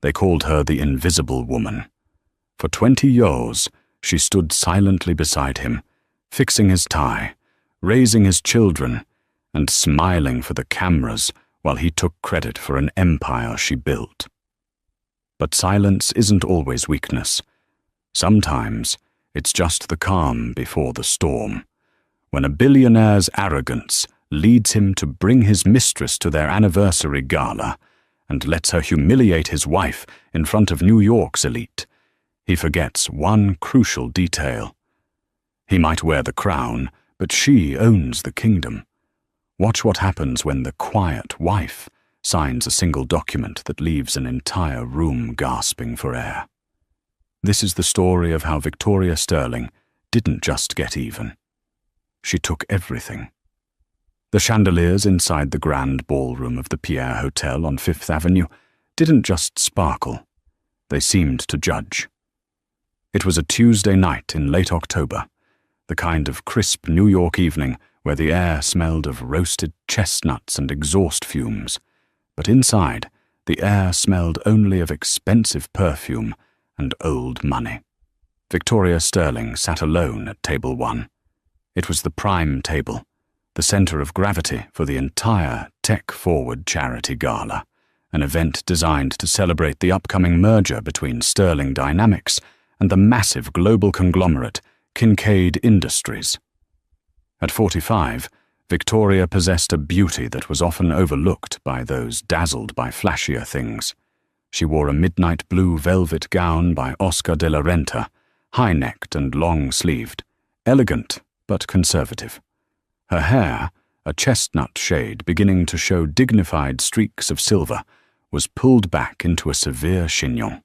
They called her the Invisible Woman. For 20 years, she stood silently beside him, fixing his tie, raising his children, and smiling for the cameras while he took credit for an empire she built. But silence isn't always weakness. Sometimes it's just the calm before the storm, when a billionaire's arrogance leads him to bring his mistress to their anniversary gala and lets her humiliate his wife in front of New York's elite. He forgets one crucial detail. He might wear the crown, but she owns the kingdom. Watch what happens when the quiet wife signs a single document that leaves an entire room gasping for air. This is the story of how Victoria Sterling didn't just get even. She took everything. The chandeliers inside the grand ballroom of the Pierre Hotel on Fifth Avenue didn't just sparkle. They seemed to judge. It was a Tuesday night in late October, the kind of crisp New York evening where the air smelled of roasted chestnuts and exhaust fumes, but inside, the air smelled only of expensive perfume and old money. Victoria Sterling sat alone at table 1. It was the prime table, the center of gravity for the entire tech-forward charity gala, an event designed to celebrate the upcoming merger between Sterling Dynamics and the massive global conglomerate Kincaid Industries. At 45, Victoria possessed a beauty that was often overlooked by those dazzled by flashier things. She wore a midnight blue velvet gown by Oscar de la Renta, high-necked and long-sleeved, elegant but conservative. Her hair, a chestnut shade beginning to show dignified streaks of silver, was pulled back into a severe chignon.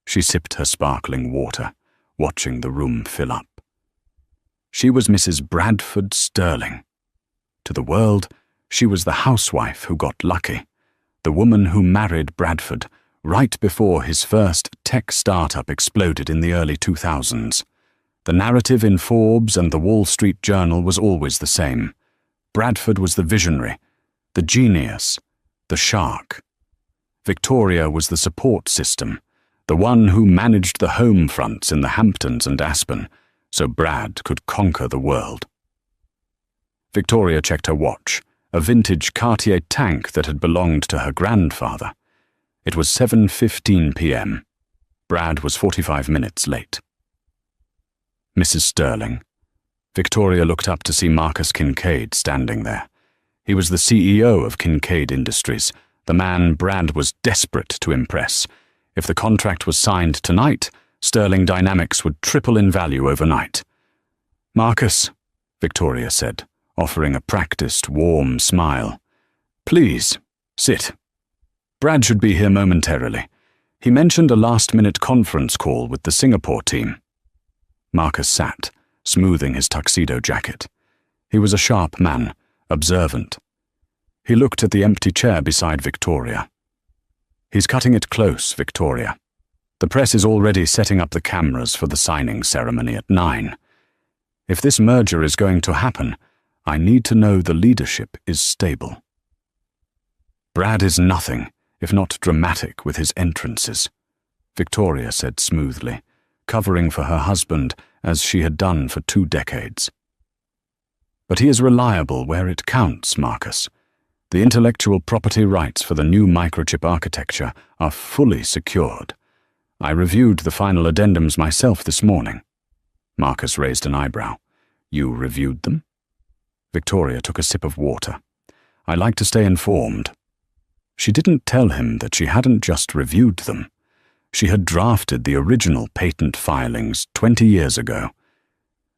She sipped her sparkling water, watching the room fill up. She was Mrs. Bradford Sterling. To the world, she was the housewife who got lucky, the woman who married Bradford right before his first tech startup exploded in the early 2000s. The narrative in Forbes and the Wall Street Journal was always the same. Bradford was the visionary, the genius, the shark. Victoria was the support system, the one who managed the home fronts in the Hamptons and Aspen, so Brad could conquer the world. Victoria checked her watch, a vintage Cartier tank that had belonged to her grandfather. It was 7:15 p.m. Brad was 45 minutes late. Mrs. Sterling. Victoria looked up to see Marcus Kincaid standing there. He was the CEO of Kincaid Industries, the man Brad was desperate to impress. If the contract was signed tonight, Sterling Dynamics would triple in value overnight. "Marcus," Victoria said, offering a practiced, warm smile. "Please, sit. Brad should be here momentarily. He mentioned a last-minute conference call with the Singapore team." Marcus sat, smoothing his tuxedo jacket. He was a sharp man, observant. He looked at the empty chair beside Victoria. "He's cutting it close, Victoria. The press is already setting up the cameras for the signing ceremony at 9. If this merger is going to happen, I need to know the leadership is stable." "Brad is nothing, if not dramatic with his entrances," Victoria said smoothly, covering for her husband as she had done for 2 decades. "But he is reliable where it counts, Marcus. The intellectual property rights for the new microchip architecture are fully secured. I reviewed the final addendums myself this morning." Marcus raised an eyebrow. "You reviewed them?" Victoria took a sip of water. "I like to stay informed." She didn't tell him that she hadn't just reviewed them. She had drafted the original patent filings 20 years ago.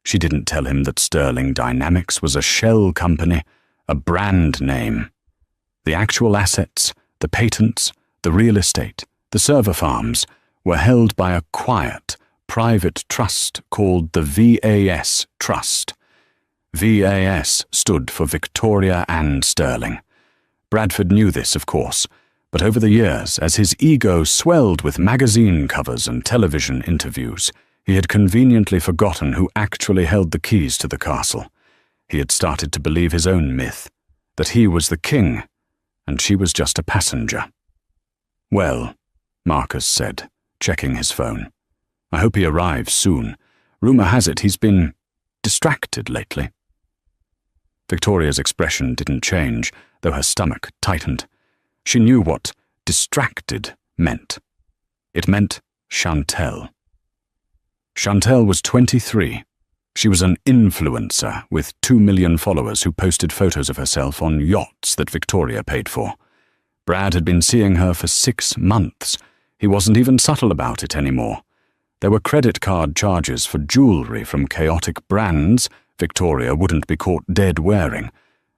She didn't tell him that Sterling Dynamics was a shell company, a brand name. The actual assets, the patents, the real estate, the server farms, were held by a quiet, private trust called the VAS Trust. VAS stood for Victoria and Sterling. Bradford knew this, of course, but over the years, as his ego swelled with magazine covers and television interviews, he had conveniently forgotten who actually held the keys to the castle. He had started to believe his own myth, that he was the king, and she was just a passenger. "Well," Marcus said, checking his phone. "I hope he arrives soon. Rumor has it he's been distracted lately." Victoria's expression didn't change, though her stomach tightened. She knew what distracted meant. It meant Chantel. Chantel was 23. She was an influencer with 2 million followers who posted photos of herself on yachts that Victoria paid for. Brad had been seeing her for 6 months. He wasn't even subtle about it anymore. There were credit card charges for jewelry from chaotic brands Victoria wouldn't be caught dead wearing,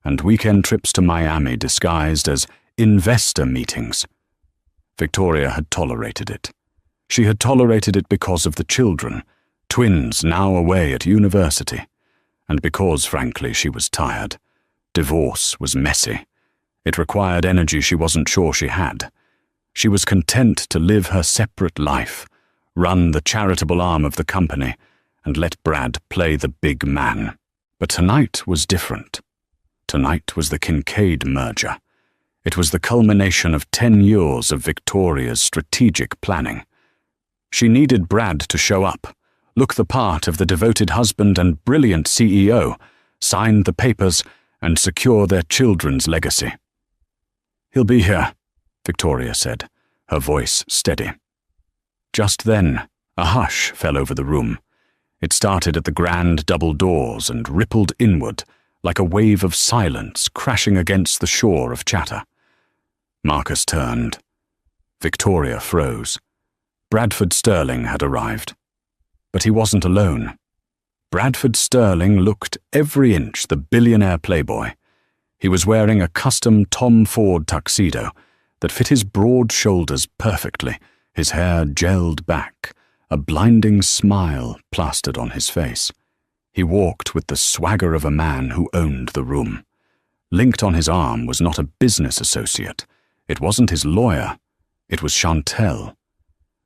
and weekend trips to Miami disguised as investor meetings. Victoria had tolerated it. She had tolerated it because of the children, twins now away at university, and because, frankly, she was tired. Divorce was messy. It required energy she wasn't sure she had. She was content to live her separate life, run the charitable arm of the company, and let Brad play the big man. But tonight was different. Tonight was the Kincaid merger. It was the culmination of 10 years of Victoria's strategic planning. She needed Brad to show up, look the part of the devoted husband and brilliant CEO, sign the papers, and secure their children's legacy. "He'll be here," Victoria said, her voice steady. Just then, a hush fell over the room. It started at the grand double doors and rippled inward like a wave of silence crashing against the shore of chatter. Marcus turned. Victoria froze. Bradford Sterling had arrived. But he wasn't alone. Bradford Sterling looked every inch the billionaire playboy. He was wearing a custom Tom Ford tuxedo that fit his broad shoulders perfectly, his hair gelled back, a blinding smile plastered on his face. He walked with the swagger of a man who owned the room. Linked on his arm was not a business associate. It wasn't his lawyer. It was Chantel.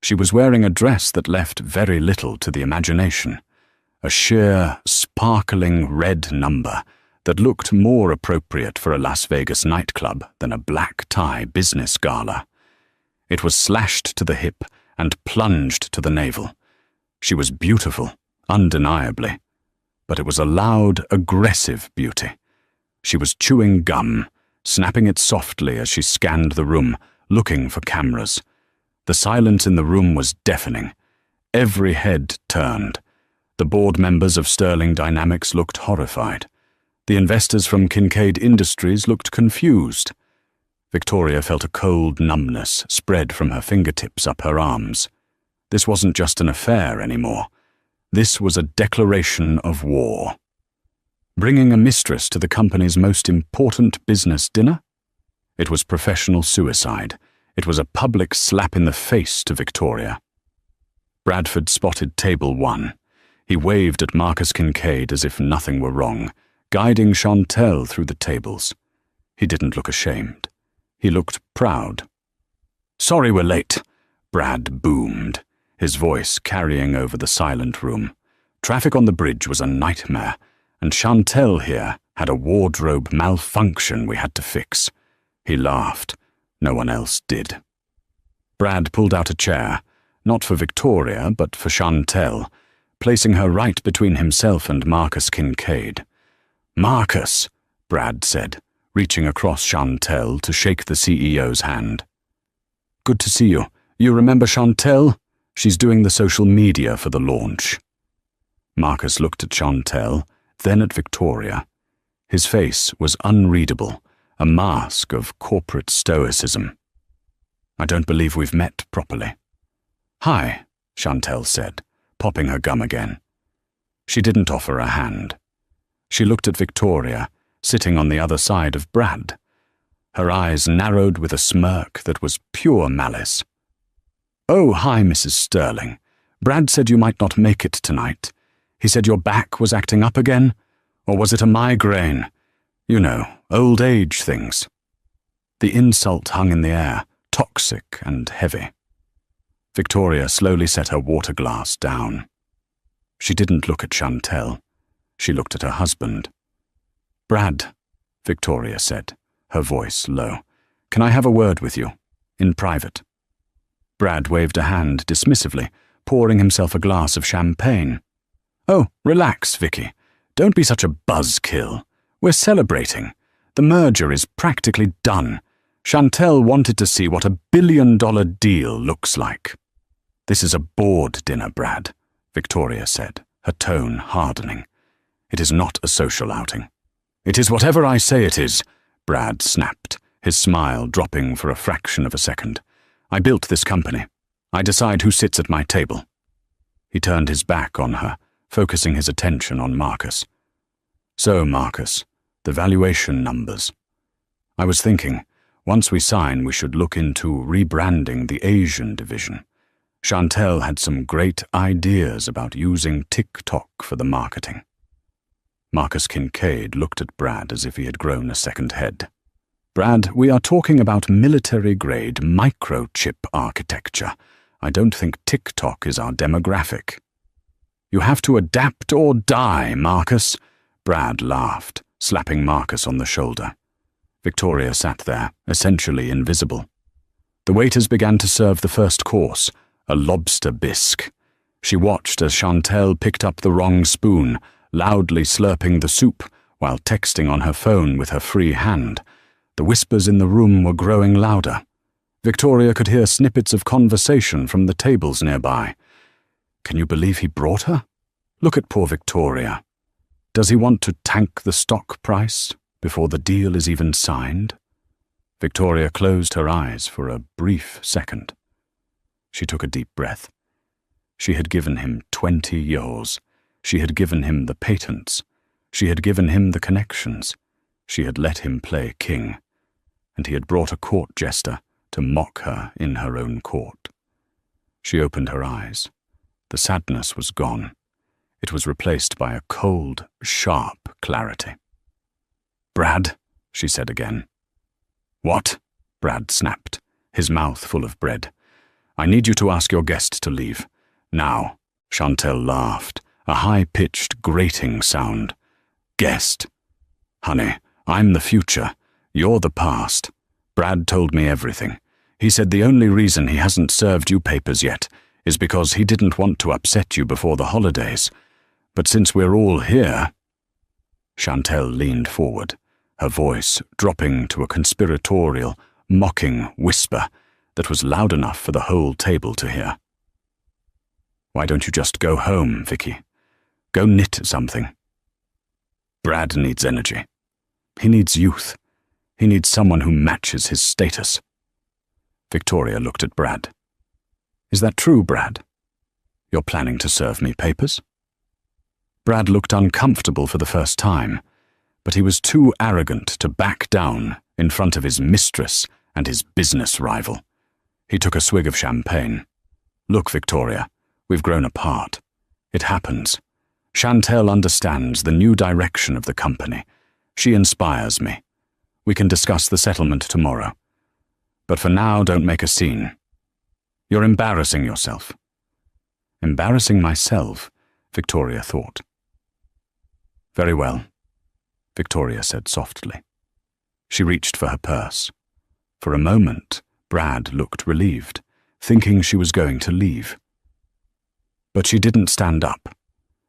She was wearing a dress that left very little to the imagination. A sheer, sparkling red number that looked more appropriate for a Las Vegas nightclub than a black tie business gala. It was slashed to the hip and plunged to the navel. She was beautiful, undeniably, but it was a loud, aggressive beauty. She was chewing gum, snapping it softly as she scanned the room, looking for cameras. The silence in the room was deafening. Every head turned. The board members of Sterling Dynamics looked horrified. The investors from Kincaid Industries looked confused. Victoria felt a cold numbness spread from her fingertips up her arms. This wasn't just an affair anymore. This was a declaration of war. Bringing a mistress to the company's most important business dinner? It was professional suicide. It was a public slap in the face to Victoria. Bradford spotted table 1. He waved at Marcus Kincaid as if nothing were wrong, guiding Chantel through the tables. He didn't look ashamed. He looked proud. "Sorry we're late," Brad boomed, his voice carrying over the silent room. Traffic on the bridge was a nightmare, and Chantel here had a wardrobe malfunction we had to fix. He laughed. No one else did. Brad pulled out a chair, not for Victoria, but for Chantel, placing her right between himself and Marcus Kincaid. "Marcus," Brad said, reaching across Chantel to shake the CEO's hand. "Good to see you. You remember Chantel? She's doing the social media for the launch." Marcus looked at Chantel, then at Victoria. His face was unreadable, a mask of corporate stoicism. "I don't believe we've met properly." "Hi," Chantel said, popping her gum again. She didn't offer a hand. She looked at Victoria, sitting on the other side of Brad. Her eyes narrowed with a smirk that was pure malice. "Oh, hi, Mrs. Sterling. Brad said you might not make it tonight. He said your back was acting up again, or was it a migraine? You know, old age things." The insult hung in the air, toxic and heavy. Victoria slowly set her water glass down. She didn't look at Chantel. She looked at her husband. "Brad," Victoria said, her voice low, "can I have a word with you, in private?" Brad waved a hand dismissively, pouring himself a glass of champagne. "Oh, relax, Vicky. Don't be such a buzzkill. We're celebrating. The merger is practically done. Chantel wanted to see what a billion-dollar deal looks like." "This is a board dinner, Brad," Victoria said, her tone hardening. "It is not a social outing." "It is whatever I say it is," Brad snapped, his smile dropping for a fraction of a second. "I built this company. I decide who sits at my table." He turned his back on her, focusing his attention on Marcus. "So, Marcus, the valuation numbers. I was thinking, once we sign, we should look into rebranding the Asian division. Chantel had some great ideas about using TikTok for the marketing." Marcus Kincaid looked at Brad as if he had grown a second head. "Brad, we are talking about military-grade microchip architecture. I don't think TikTok is our demographic." "You have to adapt or die, Marcus." Brad laughed, slapping Marcus on the shoulder. Victoria sat there, essentially invisible. The waiters began to serve the first course, a lobster bisque. She watched as Chantel picked up the wrong spoon, loudly slurping the soup while texting on her phone with her free hand. The whispers in the room were growing louder. Victoria could hear snippets of conversation from the tables nearby. "Can you believe he brought her? Look at poor Victoria. Does he want to tank the stock price before the deal is even signed?" Victoria closed her eyes for a brief second. She took a deep breath. She had given him 20 years. She had given him the patents. She had given him the connections. She had let him play king. And he had brought a court jester to mock her in her own court. She opened her eyes. The sadness was gone. It was replaced by a cold, sharp clarity. "Brad," she said again. "What?" Brad snapped, his mouth full of bread. "I need you to ask your guest to leave. Now." Chantel laughed, a high-pitched, grating sound. "Guest? Honey, I'm the future. You're the past. Brad told me everything. He said the only reason he hasn't served you papers yet is because he didn't want to upset you before the holidays. But since we're all here—" Chantel leaned forward, her voice dropping to a conspiratorial, mocking whisper that was loud enough for the whole table to hear. "Why don't you just go home, Vicky? Go knit something. Brad needs energy. He needs youth. He needs someone who matches his status." Victoria looked at Brad. "Is that true, Brad? You're planning to serve me papers?" Brad looked uncomfortable for the first time, but he was too arrogant to back down in front of his mistress and his business rival. He took a swig of champagne. "Look, Victoria, we've grown apart. It happens. Chantel understands the new direction of the company. She inspires me. We can discuss the settlement tomorrow. But for now, don't make a scene. You're embarrassing yourself." "Embarrassing myself," Victoria thought. "Very well," Victoria said softly. She reached for her purse. For a moment, Brad looked relieved, thinking she was going to leave. But she didn't stand up.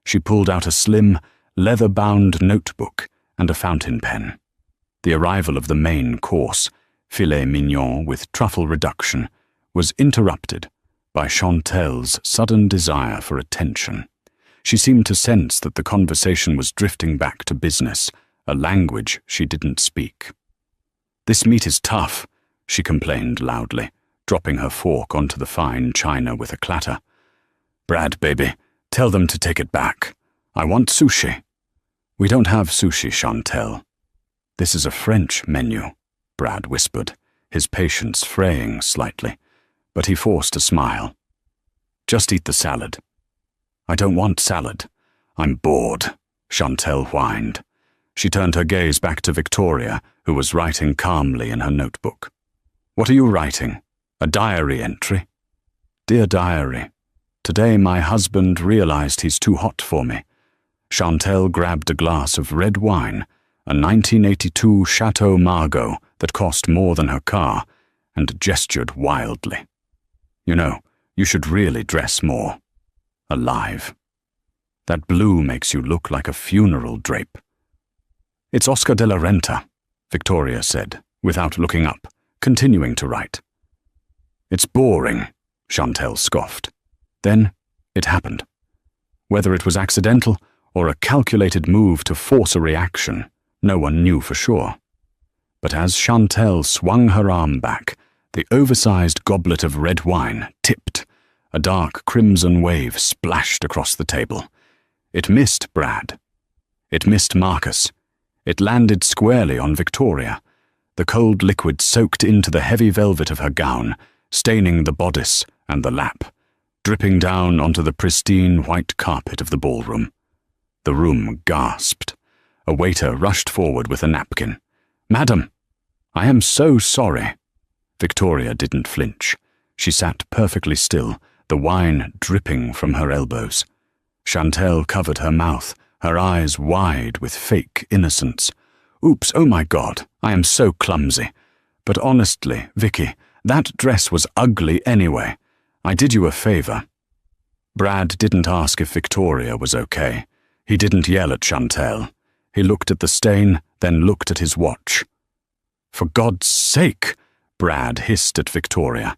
She pulled out a slim, leather-bound notebook and a fountain pen. The arrival of the main course, filet mignon with truffle reduction, was interrupted by Chantel's sudden desire for attention. She seemed to sense that the conversation was drifting back to business, a language she didn't speak. "This meat is tough," she complained loudly, dropping her fork onto the fine china with a clatter. "Brad, baby, tell them to take it back. I want sushi." "We don't have sushi, Chantel." "This is a French menu," Brad whispered, his patience fraying slightly, but he forced a smile. "Just eat the salad." "I don't want salad. I'm bored," Chantel whined. She turned her gaze back to Victoria, who was writing calmly in her notebook. "What are you writing? A diary entry?" "Dear Diary, today my husband realized he's too hot for me." Chantel grabbed a glass of red wine, a 1982 Chateau Margaux that cost more than her car, and gestured wildly. You know, you should really dress more alive. That blue makes you look like a funeral drape." "It's Oscar de la Renta," Victoria said, without looking up, continuing to write. "It's boring," Chantel scoffed. Then it happened. Whether it was accidental or a calculated move to force a reaction, no one knew for sure. But as Chantel swung her arm back, the oversized goblet of red wine tipped. A dark crimson wave splashed across the table. It missed Brad. It missed Marcus. It landed squarely on Victoria. The cold liquid soaked into the heavy velvet of her gown, staining the bodice and the lap, dripping down onto the pristine white carpet of the ballroom. The room gasped. A waiter rushed forward with a napkin. "Madam, I am so sorry." Victoria didn't flinch. She sat perfectly still, the wine dripping from her elbows. Chantel covered her mouth, her eyes wide with fake innocence. "Oops, oh my God, I am so clumsy. But honestly, Vicky, that dress was ugly anyway. I did you a favor." Brad didn't ask if Victoria was okay. He didn't yell at Chantel. He looked at the stain, then looked at his watch. "For God's sake," Brad hissed at Victoria.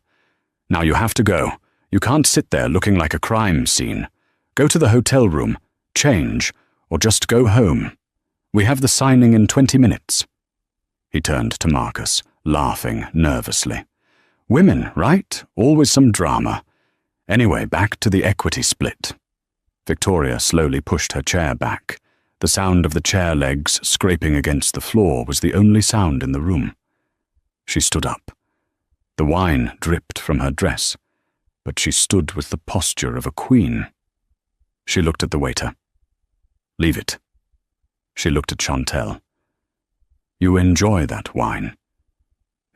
"Now you have to go. You can't sit there looking like a crime scene. Go to the hotel room, change, or just go home. We have the signing in 20 minutes. He turned to Marcus, laughing nervously. "Women, right? Always some drama. Anyway, back to the equity split." Victoria slowly pushed her chair back. The sound of the chair legs scraping against the floor was the only sound in the room. She stood up. The wine dripped from her dress, but she stood with the posture of a queen. She looked at the waiter. "Leave it." She looked at Chantel. "You enjoy that wine.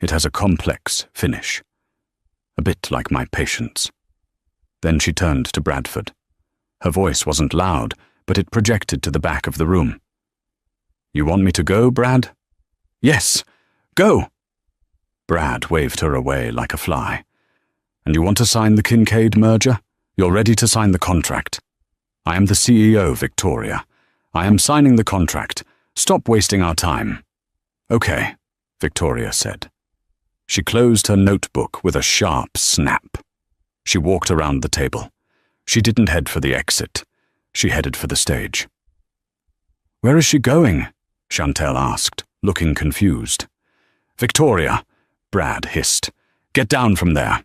It has a complex finish, a bit like my patience." Then she turned to Bradford. Her voice wasn't loud, but it projected to the back of the room. "You want me to go, Brad?" "Yes, go!" Brad waved her away like a fly. "And you want to sign the Kincaid merger? You're ready to sign the contract." "I am the CEO, Victoria. I am signing the contract. Stop wasting our time." "Okay," Victoria said. She closed her notebook with a sharp snap. She walked around the table. She didn't head for the exit. She headed for the stage. "Where is she going?" Chantel asked, looking confused. "Victoria," Brad hissed. "Get down from there."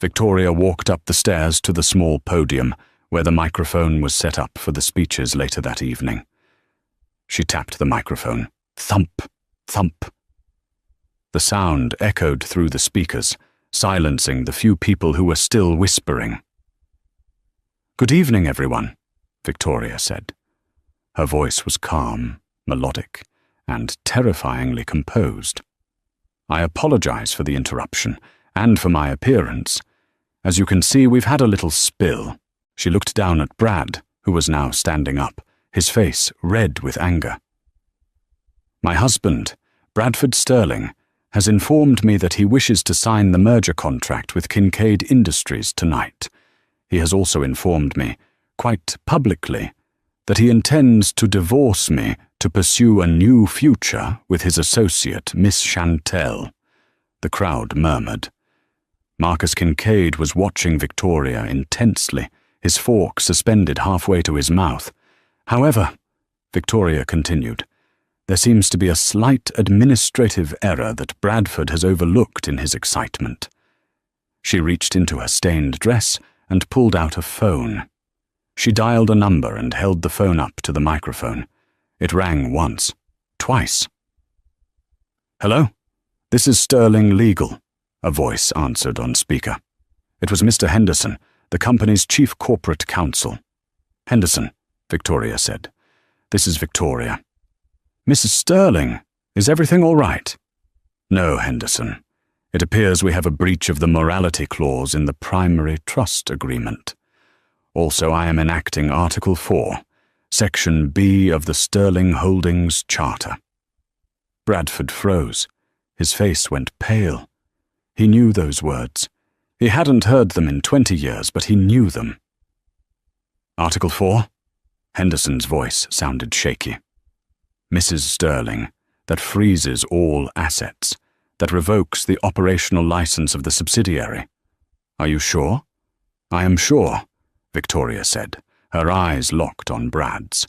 Victoria walked up the stairs to the small podium where the microphone was set up for the speeches later that evening. She tapped the microphone. Thump, thump. The sound echoed through the speakers, silencing the few people who were still whispering. "Good evening, everyone," Victoria said. Her voice was calm, melodic, and terrifyingly composed. "I apologize for the interruption, and for my appearance. As you can see, we've had a little spill." She looked down at Brad, who was now standing up, his face red with anger. "My husband, Bradford Sterling, has informed me that he wishes to sign the merger contract with Kincaid Industries tonight. He has also informed me, quite publicly, that he intends to divorce me to pursue a new future with his associate, Miss Chantel." The crowd murmured. Marcus Kincaid was watching Victoria intensely, his fork suspended halfway to his mouth. "However," Victoria continued, "there seems to be a slight administrative error that Bradford has overlooked in his excitement." She reached into her stained dress and pulled out a phone. She dialed a number and held the phone up to the microphone. It rang once, twice. "Hello? This is Sterling Legal," a voice answered on speaker. It was Mr. Henderson, the company's chief corporate counsel. "Henderson," Victoria said. "This is Victoria." "Mrs. Sterling, is everything all right?" "No, Henderson. It appears we have a breach of the morality clause in the primary trust agreement. Also, I am enacting Article 4, Section B of the Sterling Holdings Charter." Bradford froze. His face went pale. He knew those words. He hadn't heard them in 20 years, but he knew them. Article 4? Henderson's voice sounded shaky. Mrs. Sterling, that freezes all assets, that revokes the operational license of the subsidiary. Are you sure? I am sure, Victoria said, her eyes locked on Brad's.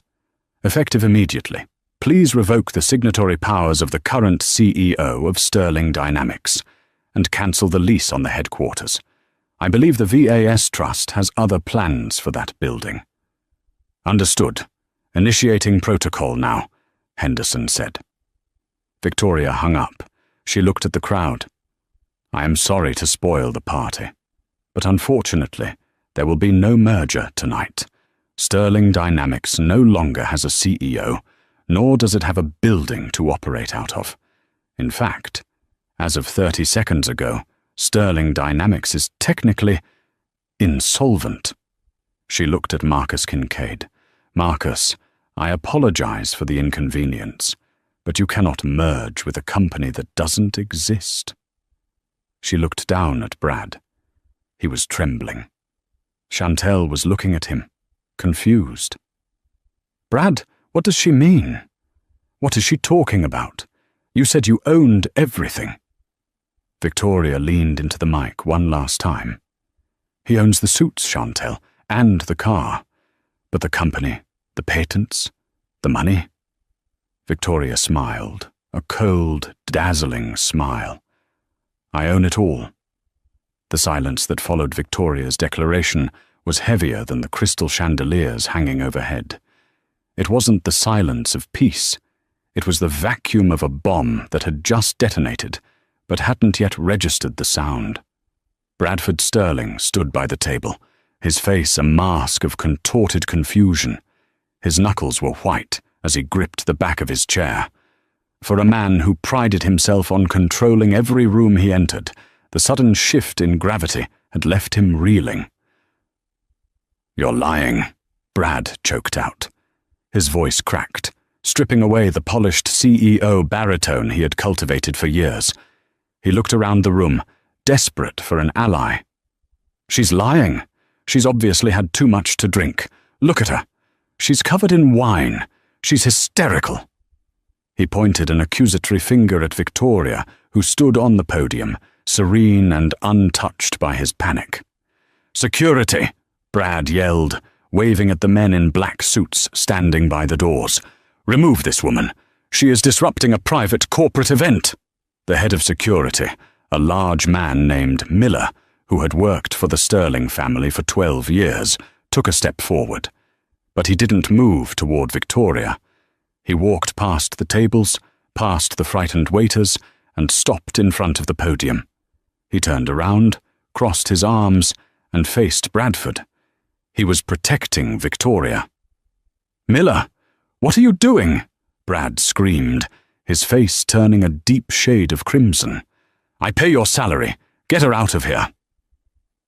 Effective immediately. Please revoke the signatory powers of the current CEO of Sterling Dynamics and cancel the lease on the headquarters. I believe the VAS Trust has other plans for that building. Understood. Initiating protocol now, Henderson said. Victoria hung up. She looked at the crowd. I am sorry to spoil the party, but unfortunately, there will be no merger tonight. Sterling Dynamics no longer has a CEO, nor does it have a building to operate out of. In fact, as of 30 seconds ago, Sterling Dynamics is technically insolvent. She looked at Marcus Kincaid. Marcus, I apologize for the inconvenience, but you cannot merge with a company that doesn't exist. She looked down at Brad. He was trembling. Chantel was looking at him, confused. Brad, what does she mean? What is she talking about? You said you owned everything. Victoria leaned into the mic one last time. He owns the suits, Chantel, and the car. But the company, the patents, the money? Victoria smiled, a cold, dazzling smile. I own it all. The silence that followed Victoria's declaration was heavier than the crystal chandeliers hanging overhead. It wasn't the silence of peace. It was the vacuum of a bomb that had just detonated, but hadn't yet registered the sound. Bradford Sterling stood by the table, his face a mask of contorted confusion. His knuckles were white as he gripped the back of his chair. For a man who prided himself on controlling every room he entered, the sudden shift in gravity had left him reeling. You're lying, Brad choked out. His voice cracked, stripping away the polished CEO baritone he had cultivated for years. He looked around the room, desperate for an ally. She's lying. She's obviously had too much to drink. Look at her. She's covered in wine. She's hysterical. He pointed an accusatory finger at Victoria, who stood on the podium, serene and untouched by his panic. Security, Brad yelled, waving at the men in black suits standing by the doors. Remove this woman. She is disrupting a private corporate event. The head of security, a large man named Miller, who had worked for the Sterling family for 12 years, took a step forward. But he didn't move toward Victoria. He walked past the tables, past the frightened waiters, and stopped in front of the podium. He turned around, crossed his arms, and faced Bradford. He was protecting Victoria. Miller, what are you doing? Brad screamed, his face turning a deep shade of crimson. I pay your salary. Get her out of here.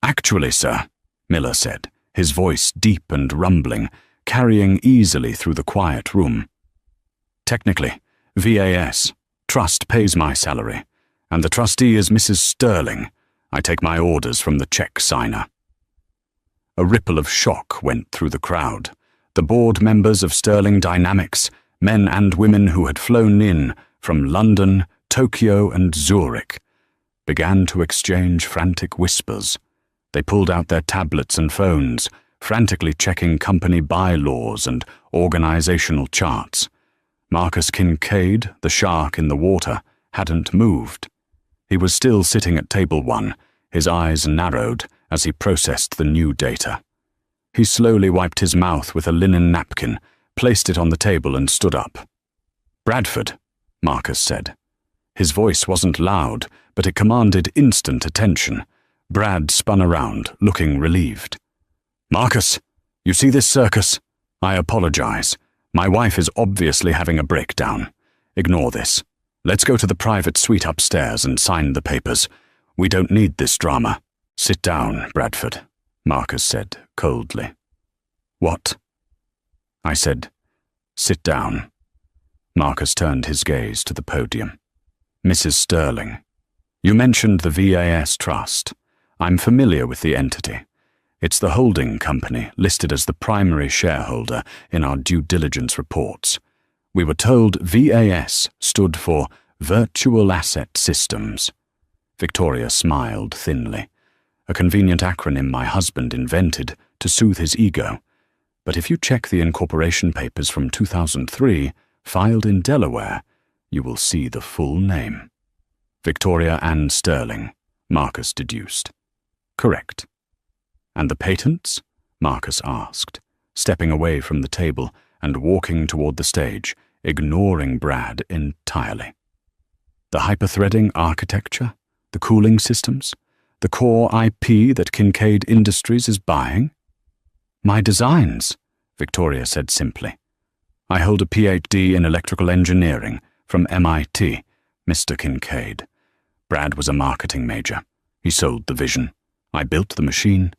Actually, sir, Miller said, his voice deep and rumbling, carrying easily through the quiet room. Technically, VAS, Trust pays my salary, and the trustee is Mrs. Sterling. I take my orders from the check signer. A ripple of shock went through the crowd. The board members of Sterling Dynamics, men and women who had flown in from London, Tokyo, and Zurich, began to exchange frantic whispers. They pulled out their tablets and phones, frantically checking company bylaws and organizational charts. Marcus Kincaid, the shark in the water, hadn't moved. He was still sitting at table 1, his eyes narrowed as he processed the new data. He slowly wiped his mouth with a linen napkin, placed it on the table and stood up. Bradford, Marcus said. His voice wasn't loud, but it commanded instant attention. Brad spun around, looking relieved. Marcus, you see this circus? I apologize. My wife is obviously having a breakdown. Ignore this. Let's go to the private suite upstairs and sign the papers. We don't need this drama. Sit down, Bradford, Marcus said coldly. What? I said, sit down. Marcus turned his gaze to the podium. Mrs. Sterling, you mentioned the VAS Trust. I'm familiar with the entity. It's the holding company listed as the primary shareholder in our due diligence reports. We were told VAS stood for Virtual Asset Systems. Victoria smiled thinly, a convenient acronym my husband invented to soothe his ego. But if you check the incorporation papers from 2003, filed in Delaware, you will see the full name. Victoria Ann Sterling, Marcus deduced. Correct. And the patents? Marcus asked, stepping away from the table and walking toward the stage, ignoring Brad entirely. The hyperthreading architecture? The cooling systems? The core IP that Kincaid Industries is buying? My designs, Victoria said simply. I hold a PhD in electrical engineering from MIT, Mr. Kincaid. Brad was a marketing major. He sold the vision. I built the machine.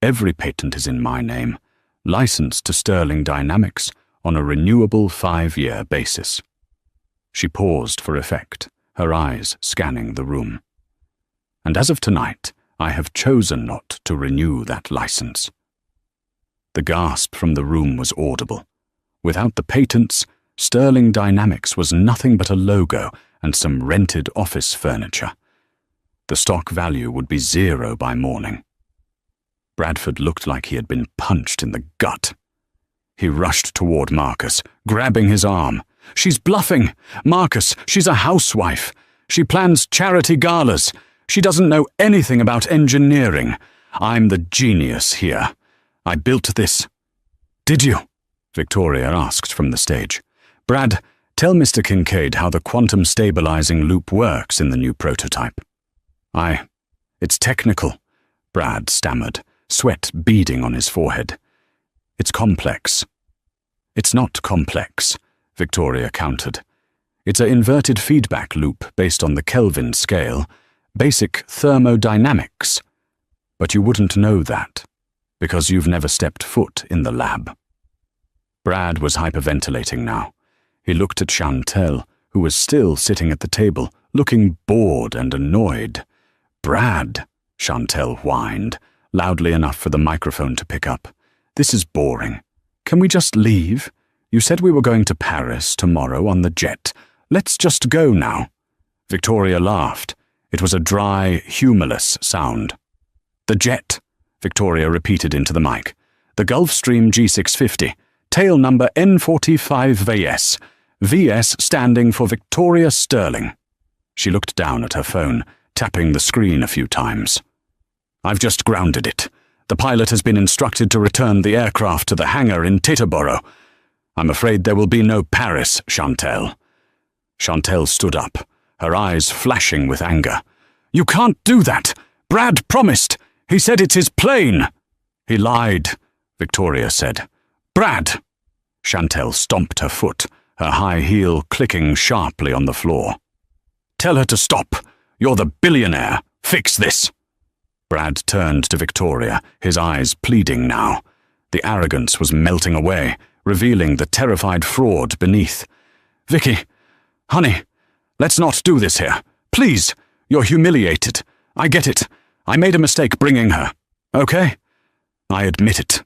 Every patent is in my name, licensed to Sterling Dynamics on a renewable 5-year basis. She paused for effect, her eyes scanning the room. And as of tonight, I have chosen not to renew that license. The gasp from the room was audible. Without the patents, Sterling Dynamics was nothing but a logo and some rented office furniture. The stock value would be 0 by morning. Bradford looked like he had been punched in the gut. He rushed toward Marcus, grabbing his arm. She's bluffing! Marcus, she's a housewife. She plans charity galas. She doesn't know anything about engineering. I'm the genius here. I built this. Did you? Victoria asked from the stage. Brad, tell Mr. Kincaid how the quantum stabilizing loop works in the new prototype. It's technical, Brad stammered, sweat beading on his forehead. It's complex. It's not complex, Victoria countered. It's an inverted feedback loop based on the Kelvin scale, basic thermodynamics. But you wouldn't know that, because you've never stepped foot in the lab. Brad was hyperventilating now. He looked at Chantel, who was still sitting at the table, looking bored and annoyed. Brad, Chantel whined, loudly enough for the microphone to pick up. This is boring. Can we just leave? You said we were going to Paris tomorrow on the jet. Let's just go now. Victoria laughed. It was a dry, humorless sound. The jet, Victoria repeated into the mic. The Gulfstream G650, tail number N45VS, VS standing for Victoria Sterling. She looked down at her phone, tapping the screen a few times. I've just grounded it. The pilot has been instructed to return the aircraft to the hangar in Teterboro. I'm afraid there will be no Paris, Chantel. Chantel stood up, her eyes flashing with anger. You can't do that! Brad promised! He said it's his plane! He lied, Victoria said. Brad! Chantel stomped her foot, her high heel clicking sharply on the floor. Tell her to stop. You're the billionaire. Fix this. Brad turned to Victoria, his eyes pleading now. The arrogance was melting away, revealing the terrified fraud beneath. Vicky, honey, let's not do this here. Please, you're humiliated. I get it. I made a mistake bringing her. Okay? I admit it.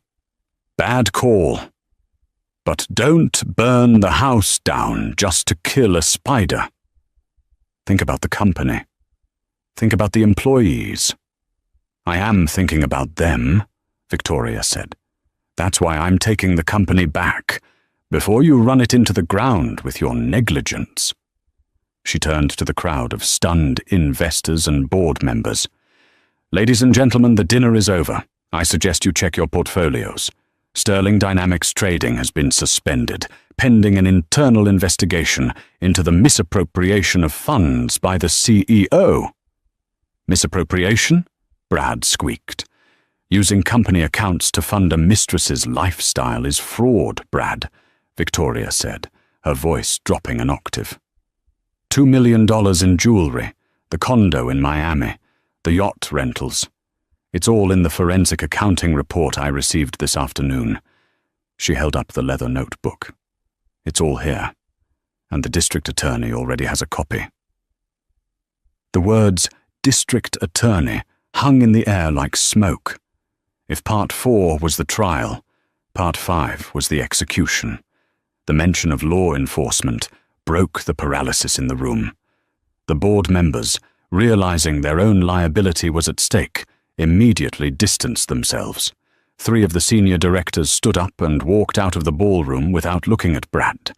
Bad call. But don't burn the house down just to kill a spider. Think about the company. Think about the employees. I am thinking about them, Victoria said. That's why I'm taking the company back, before you run it into the ground with your negligence. She turned to the crowd of stunned investors and board members. Ladies and gentlemen, the dinner is over. I suggest you check your portfolios. Sterling Dynamics trading has been suspended, pending an internal investigation into the misappropriation of funds by the CEO. Misappropriation? Brad squeaked. Using company accounts to fund a mistress's lifestyle is fraud, Brad, Victoria said, her voice dropping an octave. $2 million in jewelry, the condo in Miami, the yacht rentals. It's all in the forensic accounting report I received this afternoon. She held up the leather notebook. It's all here, and the district attorney already has a copy. The words district attorney hung in the air like smoke. If Part 4 was the trial, Part 5 was the execution. The mention of law enforcement broke the paralysis in the room. The board members, realizing their own liability was at stake, immediately distanced themselves. 3 of the senior directors stood up and walked out of the ballroom without looking at Brad.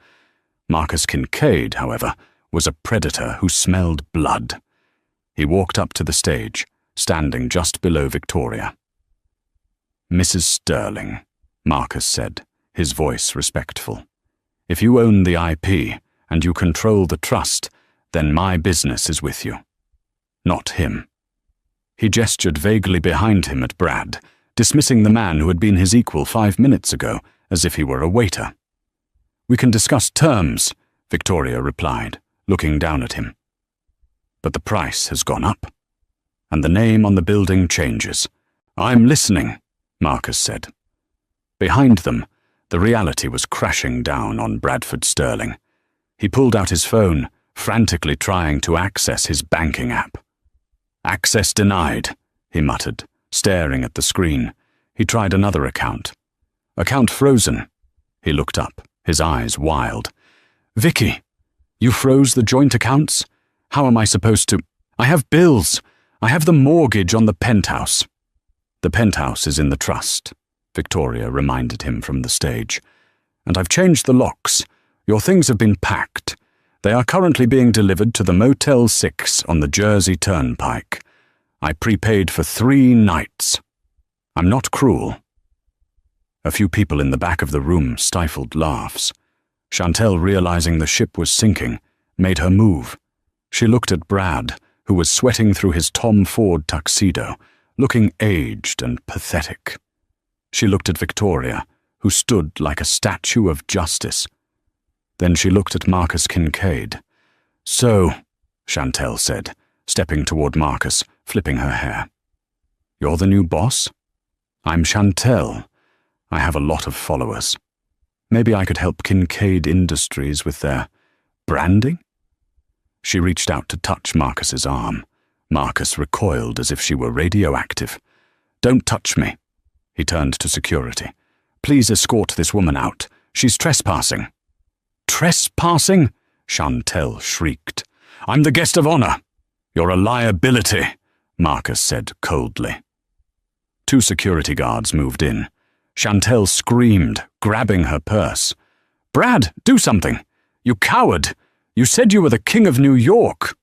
Marcus Kincaid, however, was a predator who smelled blood. He walked up to the stage, standing just below Victoria. "Mrs. Sterling," Marcus said, his voice respectful. "If you own the IP and you control the trust, then my business is with you, not him." He gestured vaguely behind him at Brad, dismissing the man who had been his equal 5 minutes ago, as if he were a waiter. "We can discuss terms," Victoria replied, looking down at him. "But the price has gone up, and the name on the building changes." "I'm listening," Marcus said. Behind them, the reality was crashing down on Bradford Sterling. He pulled out his phone, frantically trying to access his banking app. "Access denied," he muttered, staring at the screen. He tried another account. "Account frozen." He looked up, his eyes wild. "Vicky, you froze the joint accounts? How am I supposed to? I have bills. I have the mortgage on the penthouse." "The penthouse is in the trust," Victoria reminded him from the stage. "And I've changed the locks. Your things have been packed. They are currently being delivered to the Motel 6 on the Jersey Turnpike. I prepaid for 3 nights. I'm not cruel." A few people in the back of the room stifled laughs. Chantel, realizing the ship was sinking, made her move. She looked at Brad, who was sweating through his Tom Ford tuxedo, looking aged and pathetic. She looked at Victoria, who stood like a statue of justice. Then she looked at Marcus Kincaid. "So," Chantel said, stepping toward Marcus, flipping her hair. "You're the new boss?" "I'm Chantel. I have a lot of followers. Maybe I could help Kincaid Industries with their branding?" She reached out to touch Marcus's arm. Marcus recoiled as if she were radioactive. "Don't touch me." He turned to security. "Please escort this woman out. She's trespassing." "Trespassing?" Chantel shrieked. "I'm the guest of honor." "You're a liability," Marcus said coldly. 2 security guards moved in. Chantel screamed, grabbing her purse. "Brad, do something! You coward! You said you were the king of New York!"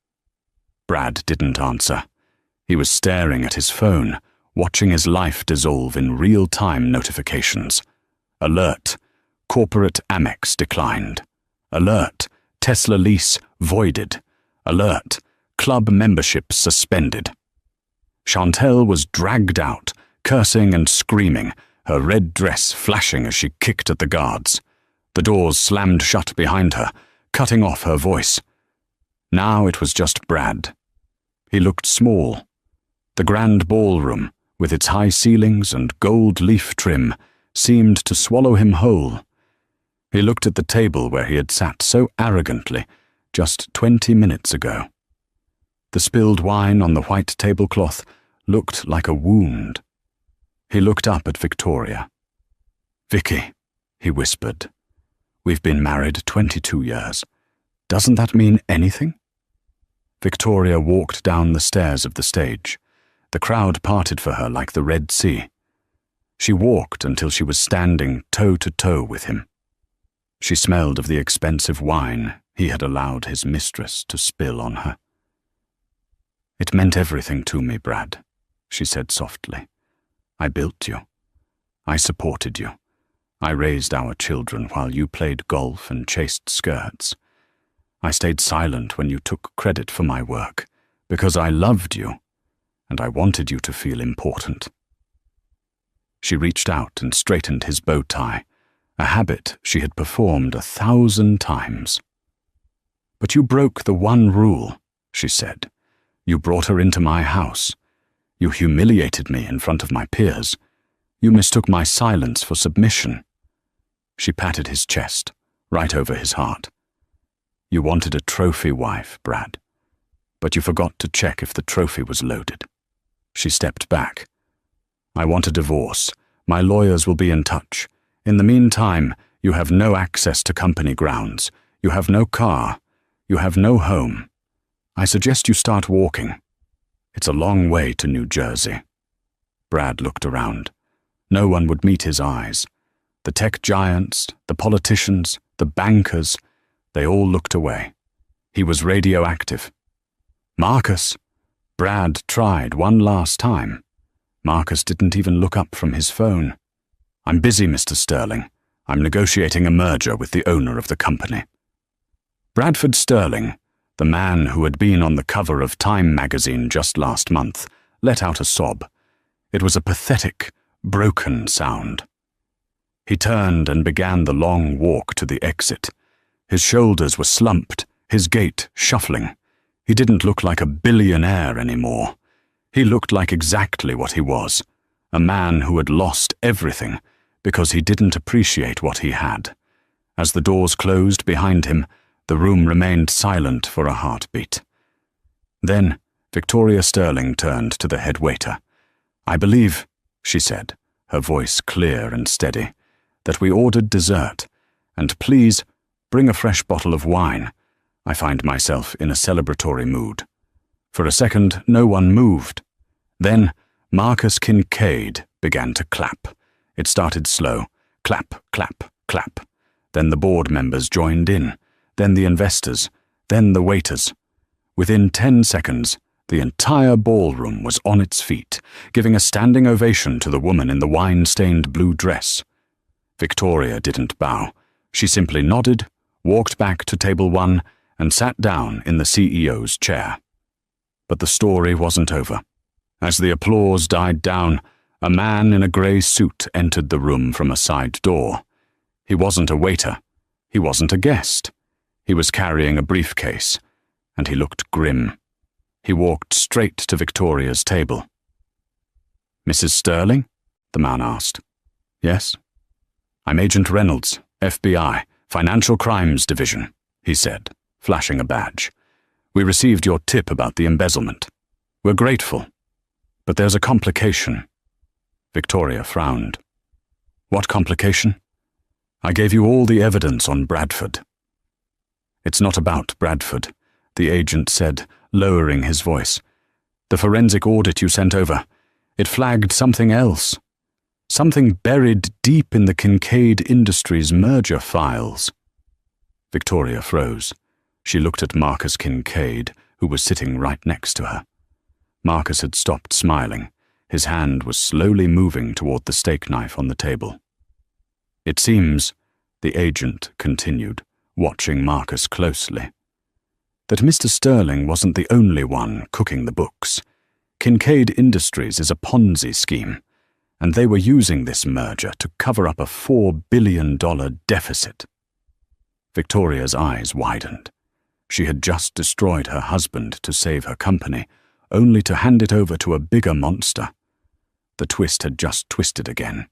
Brad didn't answer. He was staring at his phone, watching his life dissolve in real-time notifications. Alert: corporate Amex declined. Alert: Tesla lease voided. Alert: club membership suspended. Chantel was dragged out, cursing and screaming, her red dress flashing as she kicked at the guards. The doors slammed shut behind her, cutting off her voice. Now it was just Brad. He looked small. The grand ballroom, with its high ceilings and gold leaf trim, seemed to swallow him whole. He looked at the table where he had sat so arrogantly just 20 minutes ago. The spilled wine on the white tablecloth looked like a wound. He looked up at Victoria. "Vicky," he whispered, "we've been married 22 years. Doesn't that mean anything?" Victoria walked down the stairs of the stage. The crowd parted for her like the Red Sea. She walked until she was standing toe-to-toe with him. She smelled of the expensive wine he had allowed his mistress to spill on her. "It meant everything to me, Brad," she said softly. "I built you. I supported you. I raised our children while you played golf and chased skirts. I stayed silent when you took credit for my work, because I loved you, and I wanted you to feel important." She reached out and straightened his bow tie, a habit she had performed 1,000 times. "But you broke the one rule," she said. "You brought her into my house. You humiliated me in front of my peers. You mistook my silence for submission." She patted his chest, right over his heart. "You wanted a trophy wife, Brad, but you forgot to check if the trophy was loaded." She stepped back. "I want a divorce. My lawyers will be in touch. In the meantime, you have no access to company grounds. You have no car. You have no home. I suggest you start walking. It's a long way to New Jersey." Brad looked around. No one would meet his eyes. The tech giants, the politicians, the bankers, they all looked away. He was radioactive. "Marcus!" Brad tried one last time. Marcus didn't even look up from his phone. "I'm busy, Mr. Sterling. I'm negotiating a merger with the owner of the company." Bradford Sterling, the man who had been on the cover of Time magazine just last month, let out a sob. It was a pathetic, broken sound. He turned and began the long walk to the exit. His shoulders were slumped, his gait shuffling. He didn't look like a billionaire anymore. He looked like exactly what he was, a man who had lost everything because he didn't appreciate what he had. As the doors closed behind him, the room remained silent for a heartbeat. Then Victoria Sterling turned to the head waiter. "I believe," she said, her voice clear and steady, "that we ordered dessert, and please bring a fresh bottle of wine. I find myself in a celebratory mood." For a second, no one moved. Then Marcus Kincaid began to clap. It started slow. Clap, clap, clap. Then the board members joined in. Then the investors. Then the waiters. Within 10 seconds, the entire ballroom was on its feet, giving a standing ovation to the woman in the wine-stained blue dress. Victoria didn't bow. She simply nodded, walked back to table 1, and sat down in the CEO's chair. But the story wasn't over. As the applause died down, a man in a grey suit entered the room from a side door. He wasn't a waiter. He wasn't a guest. He was carrying a briefcase, and he looked grim. He walked straight to Victoria's table. "Mrs. Sterling?" the man asked. "Yes?" "I'm Agent Reynolds, FBI, Financial Crimes Division," he said, flashing a badge. "We received your tip about the embezzlement. We're grateful. But there's a complication." Victoria frowned. "What complication?" "I gave you all the evidence on Bradford." "It's not about Bradford," the agent said, lowering his voice. "The forensic audit you sent over, it flagged something else. Something buried deep in the Kincaid Industries merger files." Victoria froze. She looked at Marcus Kincaid, who was sitting right next to her. Marcus had stopped smiling. His hand was slowly moving toward the steak knife on the table. "It seems," the agent continued, watching Marcus closely, "that Mr. Sterling wasn't the only one cooking the books. Kincaid Industries is a Ponzi scheme, and they were using this merger to cover up a $4 billion deficit." Victoria's eyes widened. She had just destroyed her husband to save her company, only to hand it over to a bigger monster. The twist had just twisted again.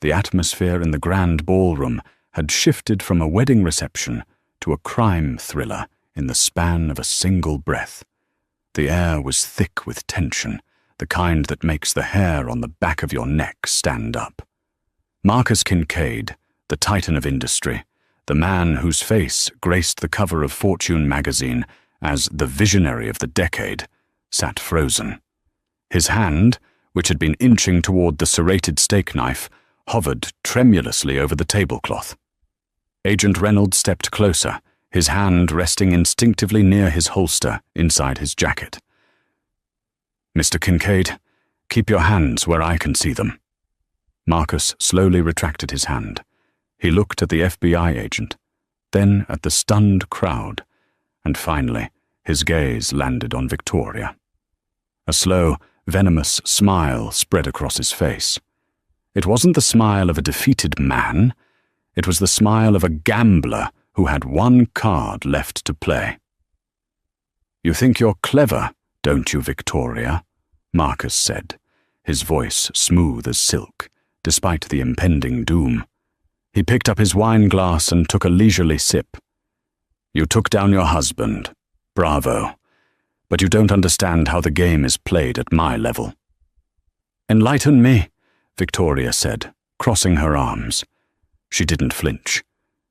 The atmosphere in the grand ballroom had shifted from a wedding reception to a crime thriller in the span of a single breath. The air was thick with tension, the kind that makes the hair on the back of your neck stand up. Marcus Kincaid, the titan of industry, the man whose face graced the cover of Fortune magazine as the visionary of the decade, sat frozen. His hand, which had been inching toward the serrated steak knife, hovered tremulously over the tablecloth. Agent Reynolds stepped closer, his hand resting instinctively near his holster inside his jacket. "Mr. Kincaid, keep your hands where I can see them." Marcus slowly retracted his hand. He looked at the FBI agent, then at the stunned crowd, and finally his gaze landed on Victoria. A slow, venomous smile spread across his face. It wasn't the smile of a defeated man. It was the smile of a gambler who had one card left to play. "You think you're clever, don't you, Victoria?" Marcus said, his voice smooth as silk, despite the impending doom. He picked up his wine glass and took a leisurely sip. "You took down your husband. Bravo. But you don't understand how the game is played at my level. "Enlighten me," Victoria said, crossing her arms. She didn't flinch.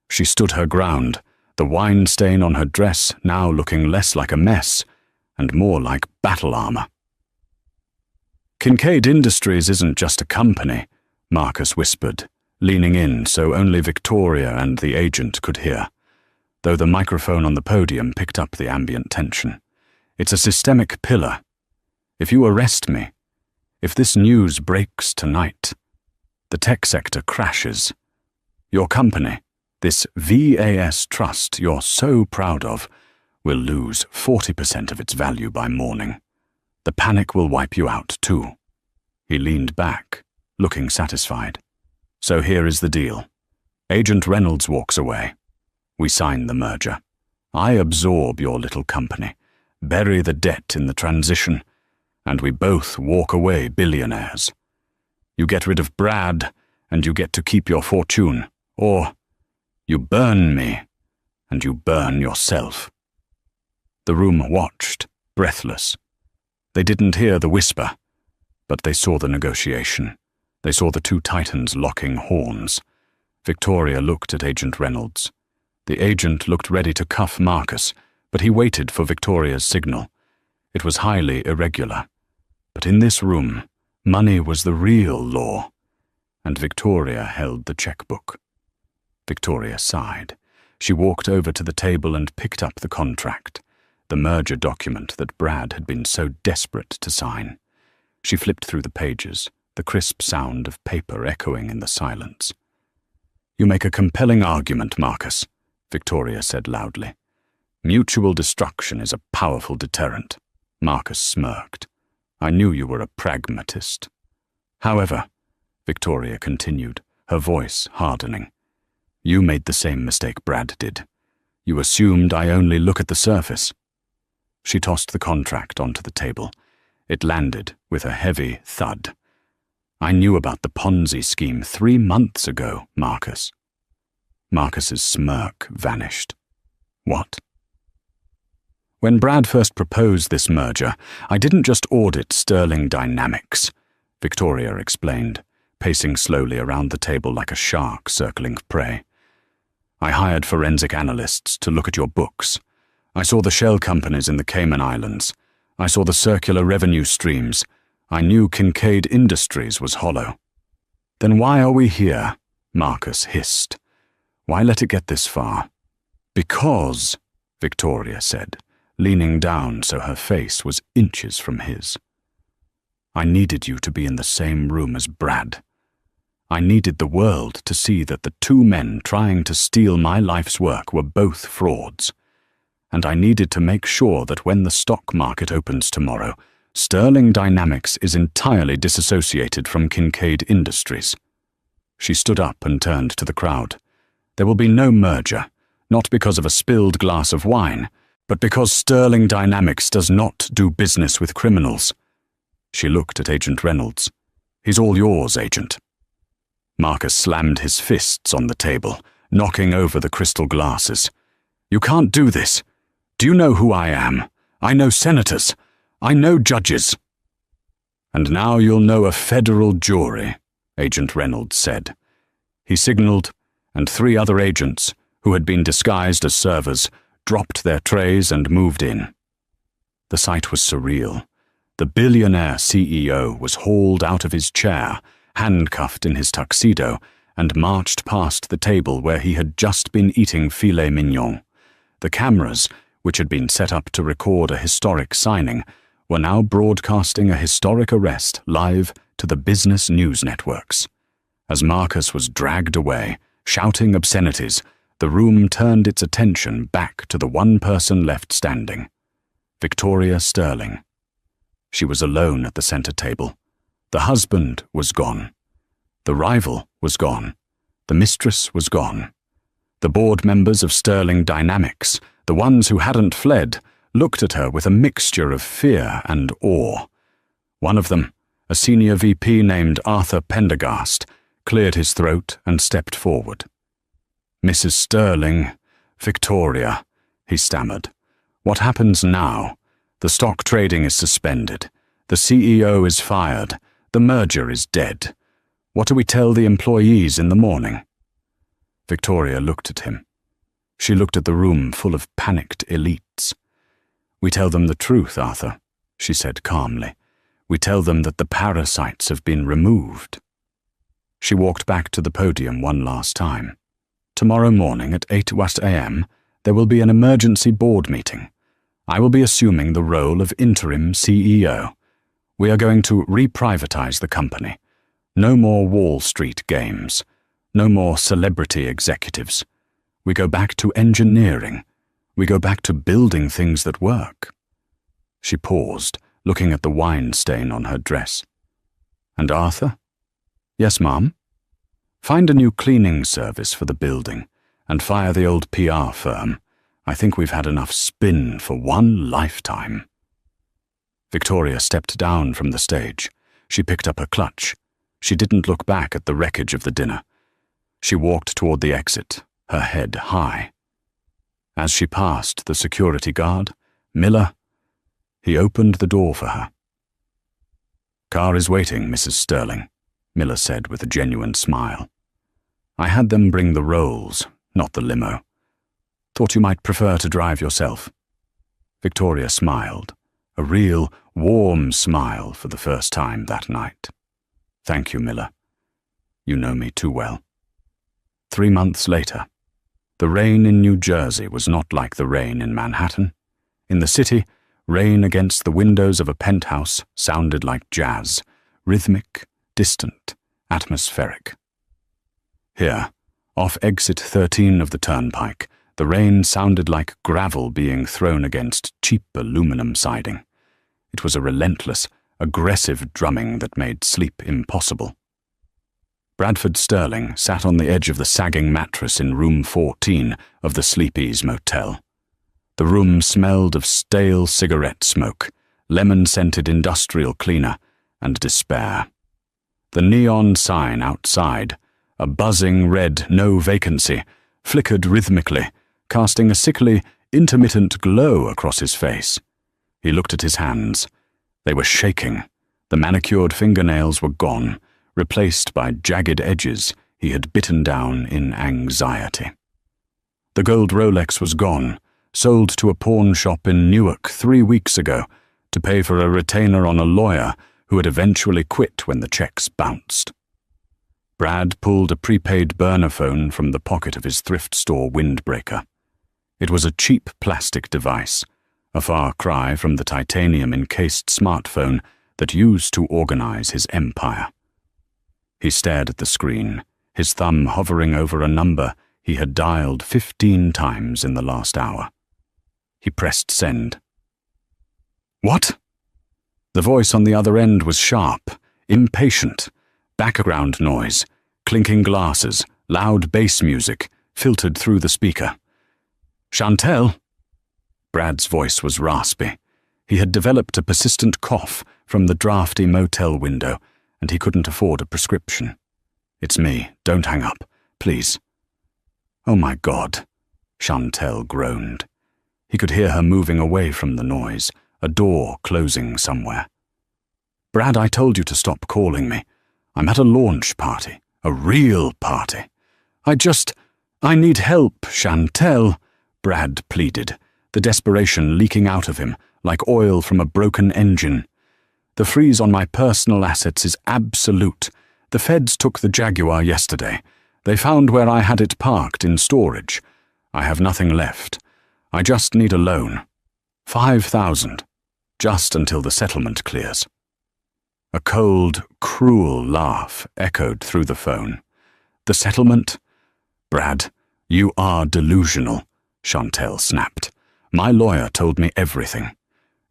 She stood her ground, the wine stain on her dress now looking less like a mess and more like battle armor. "Kincaid Industries isn't just a company," Marcus whispered, leaning in so only Victoria and the agent could hear, though the microphone on the podium picked up the ambient tension. "It's a systemic pillar. If you arrest me, if this news breaks tonight, the tech sector crashes. Your company, this VAS trust you're so proud of, will lose 40% of its value by morning. The panic will wipe you out too." He leaned back, looking satisfied. "So here is the deal. Agent Reynolds walks away. We sign the merger. I absorb your little company, bury the debt in the transition, and we both walk away billionaires. You get rid of Brad, and you get to keep your fortune, or you burn me, and you burn yourself." The room watched, breathless. They didn't hear the whisper, but they saw the negotiation. They saw the two titans locking horns. Victoria looked at Agent Reynolds. The agent looked ready to cuff Marcus, but he waited for Victoria's signal. It was highly irregular. But in this room, money was the real law, and Victoria held the checkbook. Victoria sighed. She walked over to the table and picked up the contract, the merger document that Brad had been so desperate to sign. She flipped through the pages, the crisp sound of paper echoing in the silence. "You make a compelling argument, Marcus," Victoria said loudly. "Mutual destruction is a powerful deterrent." Marcus smirked. "I knew you were a pragmatist." "However," Victoria continued, her voice hardening, "you made the same mistake Brad did. You assumed I only look at the surface." She tossed the contract onto the table. It landed with a heavy thud. "I knew about the Ponzi scheme 3 months ago, Marcus." Marcus's smirk vanished. "What?" "When Brad first proposed this merger, I didn't just audit Sterling Dynamics," Victoria explained, pacing slowly around the table like a shark circling prey. "I hired forensic analysts to look at your books. I saw the shell companies in the Cayman Islands. I saw the circular revenue streams. I knew Kincaid Industries was hollow." "Then why are we here?" Marcus hissed. "Why let it get this far?" "Because," Victoria said, leaning down so her face was inches from his, "I needed you to be in the same room as Brad. I needed the world to see that the two men trying to steal my life's work were both frauds. And I needed to make sure that when the stock market opens tomorrow, Sterling Dynamics is entirely disassociated from Kincaid Industries." She stood up and turned to the crowd. "There will be no merger, not because of a spilled glass of wine, but because Sterling Dynamics does not do business with criminals." She looked at Agent Reynolds. "He's all yours, Agent." Marcus slammed his fists on the table, knocking over the crystal glasses. "You can't do this. Do you know who I am? I know senators. I know judges." "And now you'll know a federal jury," Agent Reynolds said. He signaled, and 3 other agents, who had been disguised as servers, dropped their trays and moved in. The sight was surreal. The billionaire CEO was hauled out of his chair, handcuffed in his tuxedo, and marched past the table where he had just been eating filet mignon. The cameras, which had been set up to record a historic signing, were now broadcasting a historic arrest live to the business news networks. As Marcus was dragged away, shouting obscenities, the room turned its attention back to the one person left standing, Victoria Sterling. She was alone at the center table. The husband was gone. The rival was gone. The mistress was gone. The board members of Sterling Dynamics, the ones who hadn't fled, looked at her with a mixture of fear and awe. One of them, a senior VP named Arthur Pendergast, cleared his throat and stepped forward. "Mrs. Sterling, Victoria," he stammered. "What happens now? The stock trading is suspended. The CEO is fired. The merger is dead. What do we tell the employees in the morning?" Victoria looked at him. She looked at the room full of panicked elites. "We tell them the truth, Arthur," she said calmly. "We tell them that the parasites have been removed." She walked back to the podium one last time. "Tomorrow morning at 8 a.m., there will be an emergency board meeting. I will be assuming the role of interim CEO. We are going to reprivatize the company. No more Wall Street games. No more celebrity executives. We go back to engineering. We go back to building things that work." She paused, looking at the wine stain on her dress. "And Arthur?" "Yes, Mom?" "Find a new cleaning service for the building and fire the old PR firm. I think we've had enough spin for one lifetime." Victoria stepped down from the stage. She picked up her clutch. She didn't look back at the wreckage of the dinner. She walked toward the exit, her head high. As she passed the security guard, Miller, he opened the door for her. "Car is waiting, Mrs. Sterling," Miller said with a genuine smile. "I had them bring the rolls, not the limo. Thought you might prefer to drive yourself." Victoria smiled, a real, warm smile for the first time that night. "Thank you, Miller. You know me too well." 3 months later, the rain in New Jersey was not like the rain in Manhattan. In the city, rain against the windows of a penthouse sounded like jazz, rhythmic, distant, atmospheric. Here, off exit 13 of the turnpike, the rain sounded like gravel being thrown against cheap aluminum siding. It was a relentless, aggressive drumming that made sleep impossible. Bradford Sterling sat on the edge of the sagging mattress in room 14 of the Sleepy's motel. The room smelled of stale cigarette smoke, lemon-scented industrial cleaner, and despair. The neon sign outside, a buzzing red "No Vacancy," flickered rhythmically, casting a sickly, intermittent glow across his face. He looked at his hands. They were shaking. The manicured fingernails were gone, replaced by jagged edges he had bitten down in anxiety. The gold Rolex was gone, sold to a pawn shop in Newark 3 weeks ago to pay for a retainer on a lawyer who had eventually quit when the checks bounced. Brad pulled a prepaid burner phone from the pocket of his thrift store windbreaker. It was a cheap plastic device, a far cry from the titanium-encased smartphone that used to organize his empire. He stared at the screen, his thumb hovering over a number he had dialed 15 times in the last hour. He pressed send. "What?" The voice on the other end was sharp, impatient. Background noise, clinking glasses, loud bass music filtered through the speaker. "Chantel?" Brad's voice was raspy. He had developed a persistent cough from the drafty motel window, and he couldn't afford a prescription. "It's me. Don't hang up, please." "Oh my God," Chantel groaned. He could hear her moving away from the noise, a door closing somewhere. "Brad, I told you to stop calling me. I'm at a launch party, a real party. I need help, Chantel," Brad pleaded, the desperation leaking out of him like oil from a broken engine. "The freeze on my personal assets is absolute. The feds took the Jaguar yesterday. They found where I had it parked in storage. I have nothing left. I just need a loan. 5,000, just until the settlement clears." A cold, cruel laugh echoed through the phone. "The settlement? Brad, you are delusional," Chantel snapped. "My lawyer told me everything.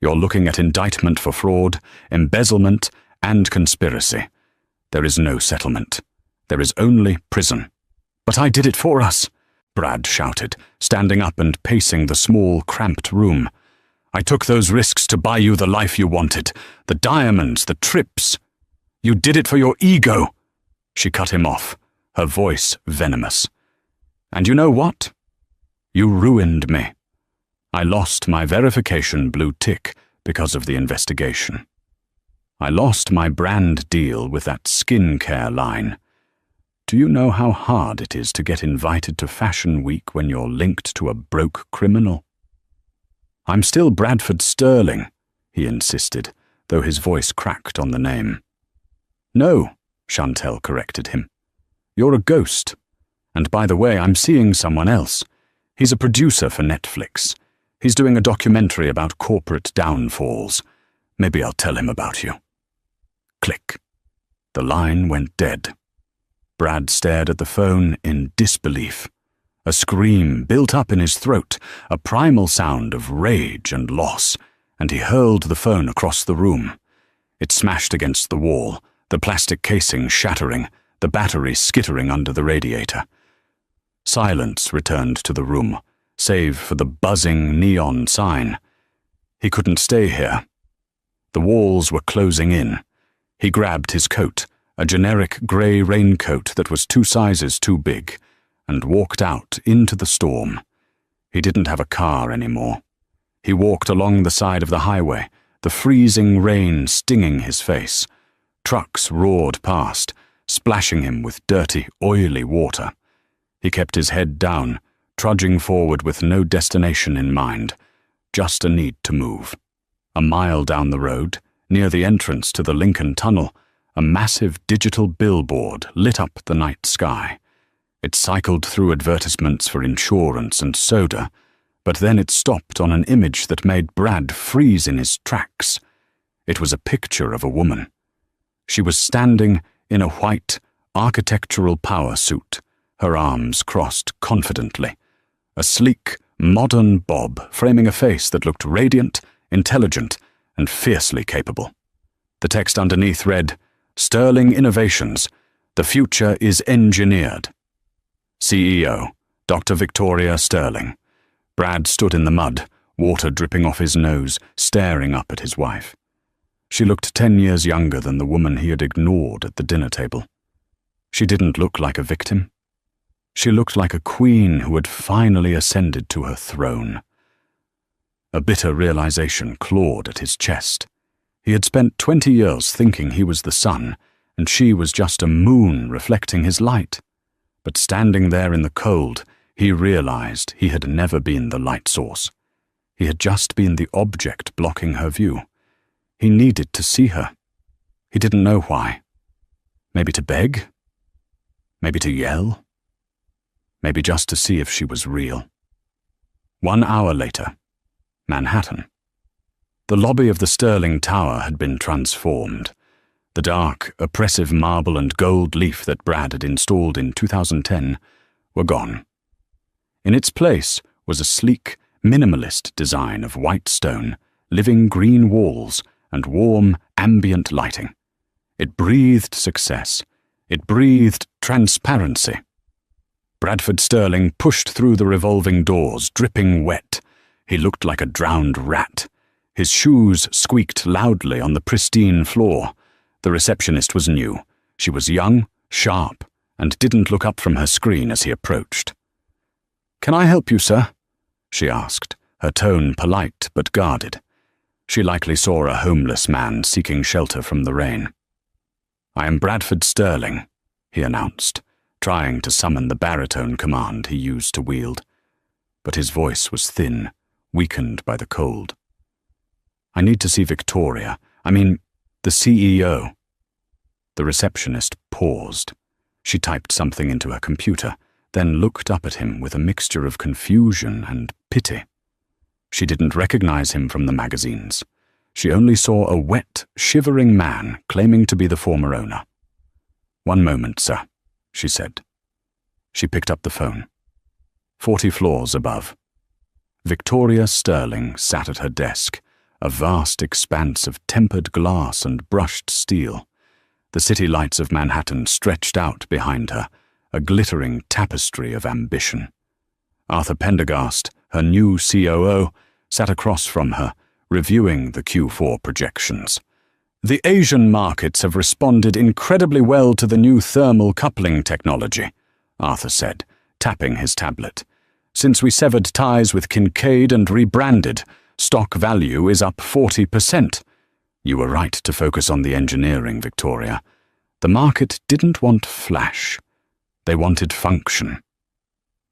You're looking at indictment for fraud, embezzlement, and conspiracy. There is no settlement. There is only prison." "But I did it for us," Brad shouted, standing up and pacing the small, cramped room. "I took those risks to buy you the life you wanted, the diamonds, the trips. You did it for your ego." She cut him off, her voice venomous. "And you know what? You ruined me. I lost my verification blue tick because of the investigation. I lost my brand deal with that skincare line. Do you know how hard it is to get invited to Fashion Week when you're linked to a broke criminal? I'm still Bradford Sterling, he insisted, though his voice cracked on the name. No, Chantel corrected him. You're a ghost. And by the way, I'm seeing someone else. He's a producer for Netflix. He's doing a documentary about corporate downfalls. Maybe I'll tell him about you. Click. The line went dead. Brad stared at the phone in disbelief. A scream built up in his throat, a primal sound of rage and loss, and he hurled the phone across the room. It smashed against the wall, the plastic casing shattering, the battery skittering under the radiator. Silence returned to the room, save for the buzzing neon sign. He couldn't stay here. The walls were closing in. He grabbed his coat, a generic grey raincoat that was 2 sizes too big, and walked out into the storm. He didn't have a car anymore. He walked along the side of the highway, the freezing rain stinging his face. Trucks roared past, splashing him with dirty, oily water. He kept his head down, trudging forward with no destination in mind, just a need to move. A mile down the road, near the entrance to the Lincoln Tunnel, a massive digital billboard lit up the night sky. It cycled through advertisements for insurance and soda, but then it stopped on an image that made Brad freeze in his tracks. It was a picture of a woman. She was standing in a white, architectural power suit, her arms crossed confidently. A sleek, modern bob framing a face that looked radiant, intelligent, and fiercely capable. The text underneath read, "Sterling Innovations. The future is engineered." CEO, Dr. Victoria Sterling. Brad stood in the mud, water dripping off his nose, staring up at his wife. She looked 10 years younger than the woman he had ignored at the dinner table. She didn't look like a victim. She looked like a queen who had finally ascended to her throne. A bitter realization clawed at his chest. He had spent 20 years thinking he was the sun, and she was just a moon reflecting his light. But standing there in the cold, he realized he had never been the light source. He had just been the object blocking her view. He needed to see her. He didn't know why. Maybe to beg? Maybe to yell? Maybe just to see if she was real. 1 hour later, Manhattan. The lobby of the Sterling Tower had been transformed. The dark, oppressive marble and gold leaf that Brad had installed in 2010 were gone. In its place was a sleek, minimalist design of white stone, living green walls, and warm, ambient lighting. It breathed success. It breathed transparency. Bradford Sterling pushed through the revolving doors, dripping wet. He looked like a drowned rat. His shoes squeaked loudly on the pristine floor. The receptionist was new. She was young, sharp, and didn't look up from her screen as he approached. "Can I help you, sir?" she asked, her tone polite but guarded. She likely saw a homeless man seeking shelter from the rain. "I am Bradford Sterling," he announced, trying to summon the baritone command he used to wield. But his voice was thin, weakened by the cold. "I need to see Victoria. The CEO. The receptionist paused. She typed something into her computer, then looked up at him with a mixture of confusion and pity. She didn't recognize him from the magazines. She only saw a wet, shivering man claiming to be the former owner. "1 moment, sir," she said. She picked up the phone. 40 floors above. Victoria Sterling sat at her desk, a vast expanse of tempered glass and brushed steel. The city lights of Manhattan stretched out behind her, a glittering tapestry of ambition. Arthur Pendergast, her new COO, sat across from her, reviewing the Q4 projections. "The Asian markets have responded incredibly well to the new thermal coupling technology," Arthur said, tapping his tablet. "Since we severed ties with Kincaid and rebranded, stock value is up 40%. You were right to focus on the engineering, Victoria. The market didn't want flash. They wanted function.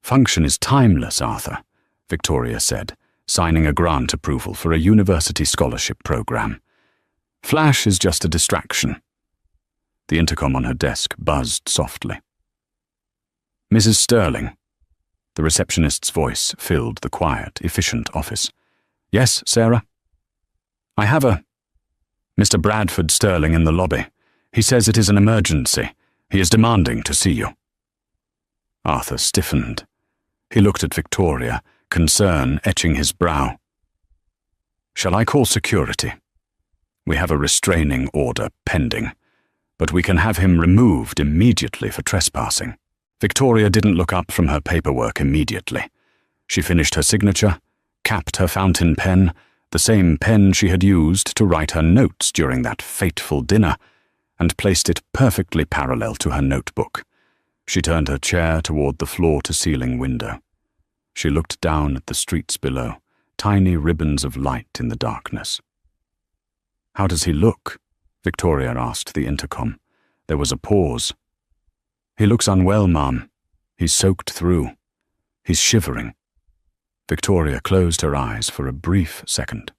Function is timeless, Arthur, Victoria said, signing a grant approval for a university scholarship program. Flash is just a distraction. The intercom on her desk buzzed softly. Mrs. Sterling. The receptionist's voice filled the quiet, efficient office. Yes, Sarah? I have Mr. Bradford Sterling in the lobby. He says it is an emergency. He is demanding to see you. Arthur stiffened. He looked at Victoria, concern etching his brow. Shall I call security? We have a restraining order pending, but we can have him removed immediately for trespassing. Victoria didn't look up from her paperwork immediately. She finished her signature, capped her fountain pen, the same pen she had used to write her notes during that fateful dinner, and placed it perfectly parallel to her notebook. She turned her chair toward the floor-to-ceiling window. She looked down at the streets below, tiny ribbons of light in the darkness. How does he look? Victoria asked the intercom. There was a pause. He looks unwell, Ma'am. He's soaked through. He's shivering. Victoria closed her eyes for a brief second.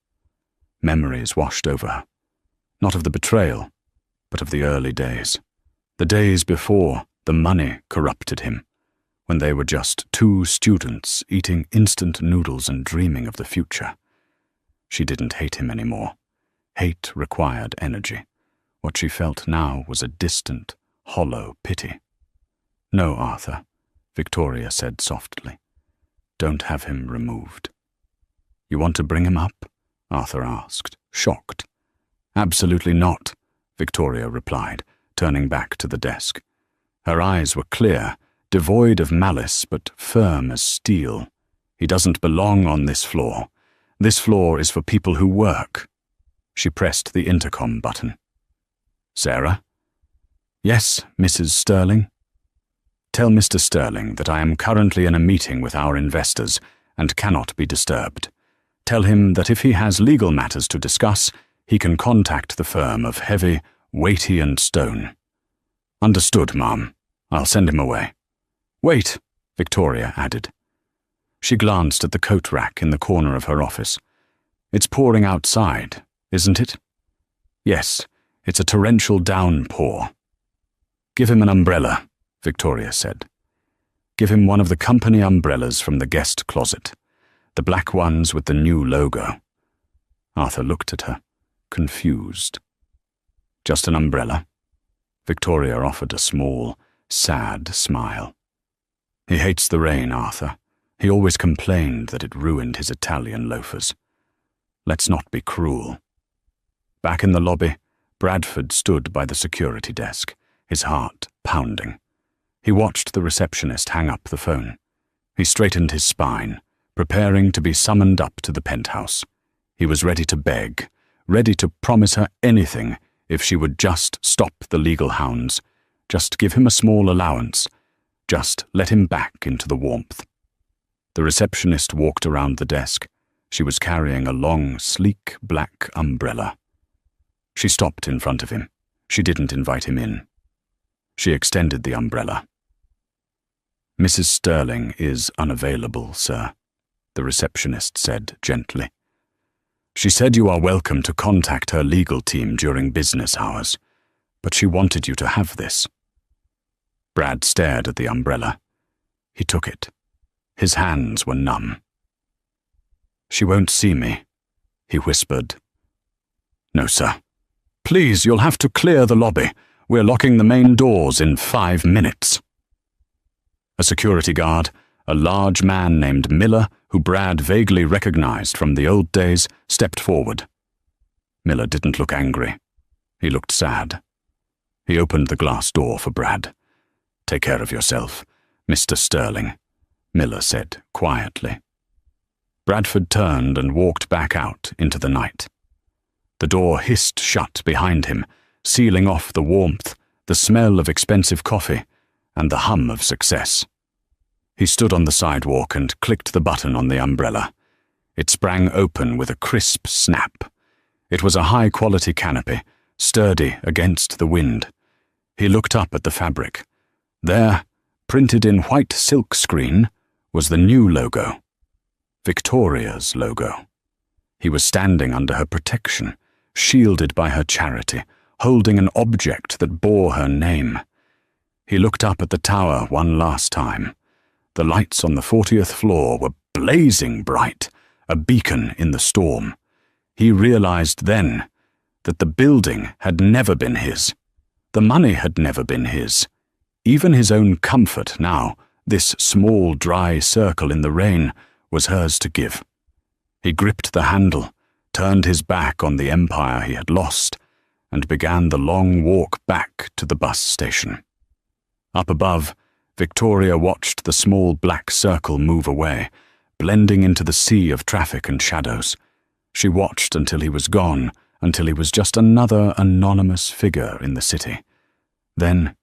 Memories washed over her. Not of the betrayal, but of the early days. The days before the money corrupted him, when they were just two students eating instant noodles and dreaming of the future. She didn't hate him anymore. Hate required energy. What she felt now was a distant, hollow pity. No, Arthur, Victoria said softly. Don't have him removed. You want to bring him up? Arthur asked, shocked. Absolutely not, Victoria replied, turning back to the desk. Her eyes were clear, devoid of malice, but firm as steel. He doesn't belong on this floor. This floor is for people who work. She pressed the intercom button. Sarah? Yes, Mrs. Sterling? Tell Mr. Sterling that I am currently in a meeting with our investors and cannot be disturbed. Tell him that if he has legal matters to discuss, he can contact the firm of Heavy, Weighty and Stone. Understood, Ma'am. I'll send him away. Wait, Victoria added. She glanced at the coat rack in the corner of her office. It's pouring outside, isn't it? Yes, it's a torrential downpour. Give him an umbrella, Victoria said. Give him one of the company umbrellas from the guest closet, the black ones with the new logo. Arthur looked at her, confused. Just an umbrella? Victoria offered a small, sad smile. He hates the rain, Arthur. He always complained that it ruined his Italian loafers. Let's not be cruel. Back in the lobby, Bradford stood by the security desk, his heart pounding. He watched the receptionist hang up the phone. He straightened his spine, preparing to be summoned up to the penthouse. He was ready to beg, ready to promise her anything if she would just stop the legal hounds, just give him a small allowance, just let him back into the warmth. The receptionist walked around the desk. She was carrying a long, sleek black umbrella. She stopped in front of him. She didn't invite him in. She extended the umbrella. Mrs. Sterling is unavailable, sir, the receptionist said gently. She said you are welcome to contact her legal team during business hours, but she wanted you to have this. Brad stared at the umbrella. He took it. His hands were numb. She won't see me, he whispered. No, sir. Please, you'll have to clear the lobby. We're locking the main doors in 5 minutes. A security guard, a large man named Miller, who Brad vaguely recognized from the old days, stepped forward. Miller didn't look angry. He looked sad. He opened the glass door for Brad. Take care of yourself, Mr. Sterling, Miller said quietly. Bradford turned and walked back out into the night. The door hissed shut behind him, sealing off the warmth, the smell of expensive coffee, and the hum of success. He stood on the sidewalk and clicked the button on the umbrella. It sprang open with a crisp snap. It was a high-quality canopy, sturdy against the wind. He looked up at the fabric. There, printed in white silk screen, was the new logo. Victoria's logo. He was standing under her protection, shielded by her charity, holding an object that bore her name. He looked up at the tower one last time. The lights on the 40th floor were blazing bright, a beacon in the storm. He realized then that the building had never been his. The money had never been his. Even his own comfort now, this small dry circle in the rain, was hers to give. He gripped the handle, turned his back on the empire he had lost, and began the long walk back to the bus station. Up above, Victoria watched the small black circle move away, blending into the sea of traffic and shadows. She watched until he was gone, until he was just another anonymous figure in the city. Then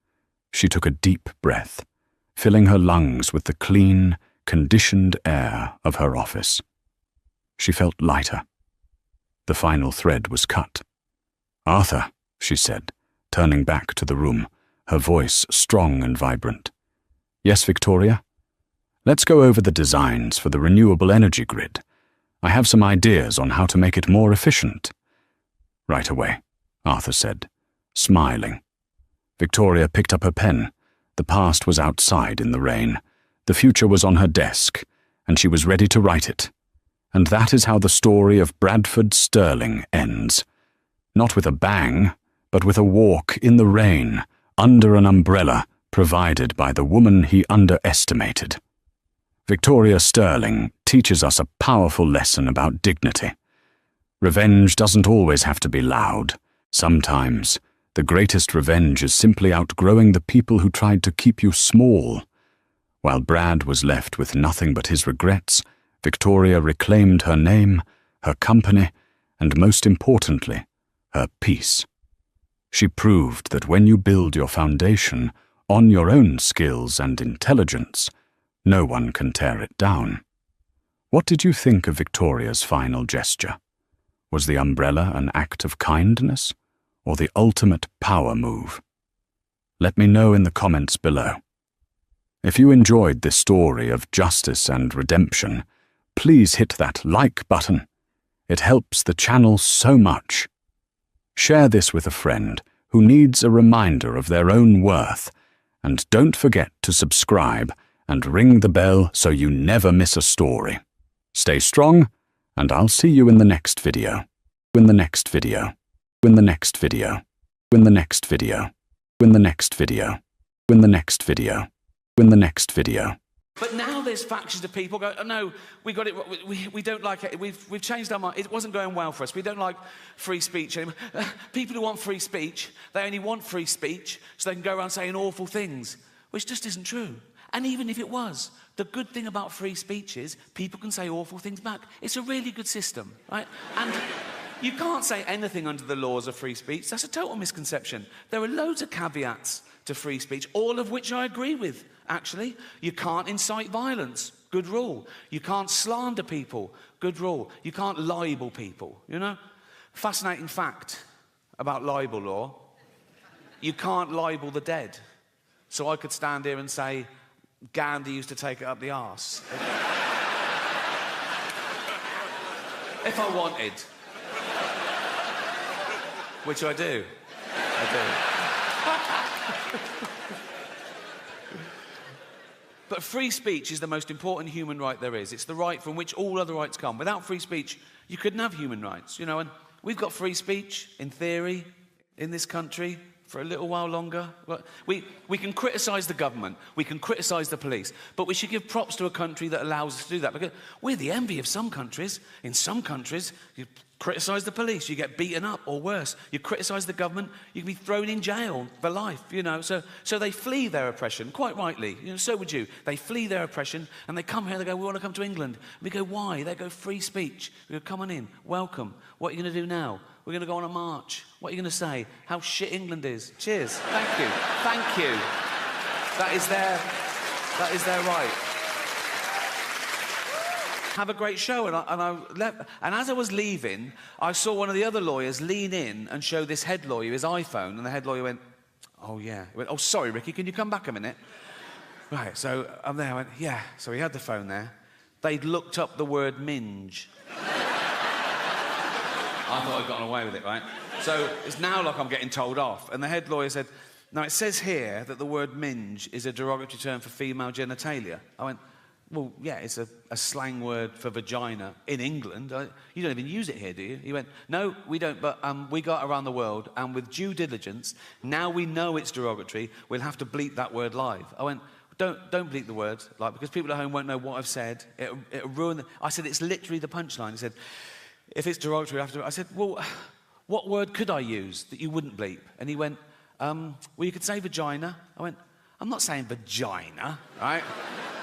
she took a deep breath, filling her lungs with the clean, conditioned air of her office. She felt lighter. The final thread was cut. "Arthur," she said, turning back to the room, her voice strong and vibrant. "Yes, Victoria? Let's go over the designs for the renewable energy grid. I have some ideas on how to make it more efficient." "Right away," Arthur said, smiling. Victoria picked up her pen. The past was outside in the rain. The future was on her desk, and she was ready to write it. And that is how the story of Bradford Sterling ends. Not with a bang, but with a walk in the rain, under an umbrella provided by the woman he underestimated. Victoria Sterling teaches us a powerful lesson about dignity. Revenge doesn't always have to be loud. Sometimes, the greatest revenge is simply outgrowing the people who tried to keep you small. While Brad was left with nothing but his regrets, Victoria reclaimed her name, her company, and most importantly, her peace. She proved that when you build your foundation on your own skills and intelligence, no one can tear it down. What did you think of Victoria's final gesture? Was the umbrella an act of kindness, or the ultimate power move? Let me know in the comments below. If you enjoyed this story of justice and redemption, please hit that like button. It helps the channel so much. Share this with a friend who needs a reminder of their own worth, and don't forget to subscribe and ring the bell so you never miss a story. Stay strong, and I'll see you in the next video. In the next video. In the next video. In the next video. In the next video. In the next video. In the next video. But now there's factions of people go, oh, no, we got it, we don't like it, we've changed our mind, it wasn't going well for us, we don't like free speech anymore. People who want free speech, they only want free speech so they can go around saying awful things, which just isn't true. And even if it was, the good thing about free speech is people can say awful things back. It's a really good system, right? And you can't say anything under the laws of free speech. That's a total misconception. There are loads of caveats to free speech, all of which I agree with, actually. You can't incite violence. Good rule. You can't slander people. Good rule. You can't libel people, you know? Fascinating fact about libel law. You can't libel the dead. So I could stand here and say, Gandhi used to take it up the arse. If I wanted. Which I do. But free speech is the most important human right there is. It's the right from which all other rights come. Without free speech, you couldn't have human rights, you know, and we've got free speech, in theory, in this country, for a little while longer. We can criticise the government, we can criticise the police, but we should give props to a country that allows us to do that, because we're the envy of some countries. In some countries, you criticise the police, you get beaten up, or worse. You criticise the government, you can be thrown in jail for life, you know. So they flee their oppression, quite rightly. You know, so would you. They flee their oppression, and they come here, they go, we want to come to England. We go, why? They go, free speech. We go, come on in, welcome. What are you going to do now? We're going to go on a march. What are you going to say? How shit England is. Cheers. Thank you. Thank you. That is their right. have a great show. And I left. And as I was leaving, I saw one of the other lawyers lean in and show this head lawyer his iPhone. And the head lawyer went, oh, yeah. He went, oh, sorry, Ricky, can you come back a minute? Right, so I'm there. I went, yeah. So he had the phone there. They'd looked up the word minge. I thought I'd gotten away with it, right? So it's now like I'm getting told off. And the head lawyer said, now it says here that the word minge is a derogatory term for female genitalia. I went, well, yeah, it's a slang word for vagina in England. You don't even use it here, do you? He went, no, we don't, but we go around the world, and with due diligence, now we know it's derogatory, we'll have to bleep that word live. I went, don't bleep the word, like, because people at home won't know what I've said. It'll ruin the... I said, it's literally the punchline. He said, if it's derogatory, I have to... I said, well, what word could I use that you wouldn't bleep? And he went, well, you could say vagina. I went, I'm not saying vagina, right?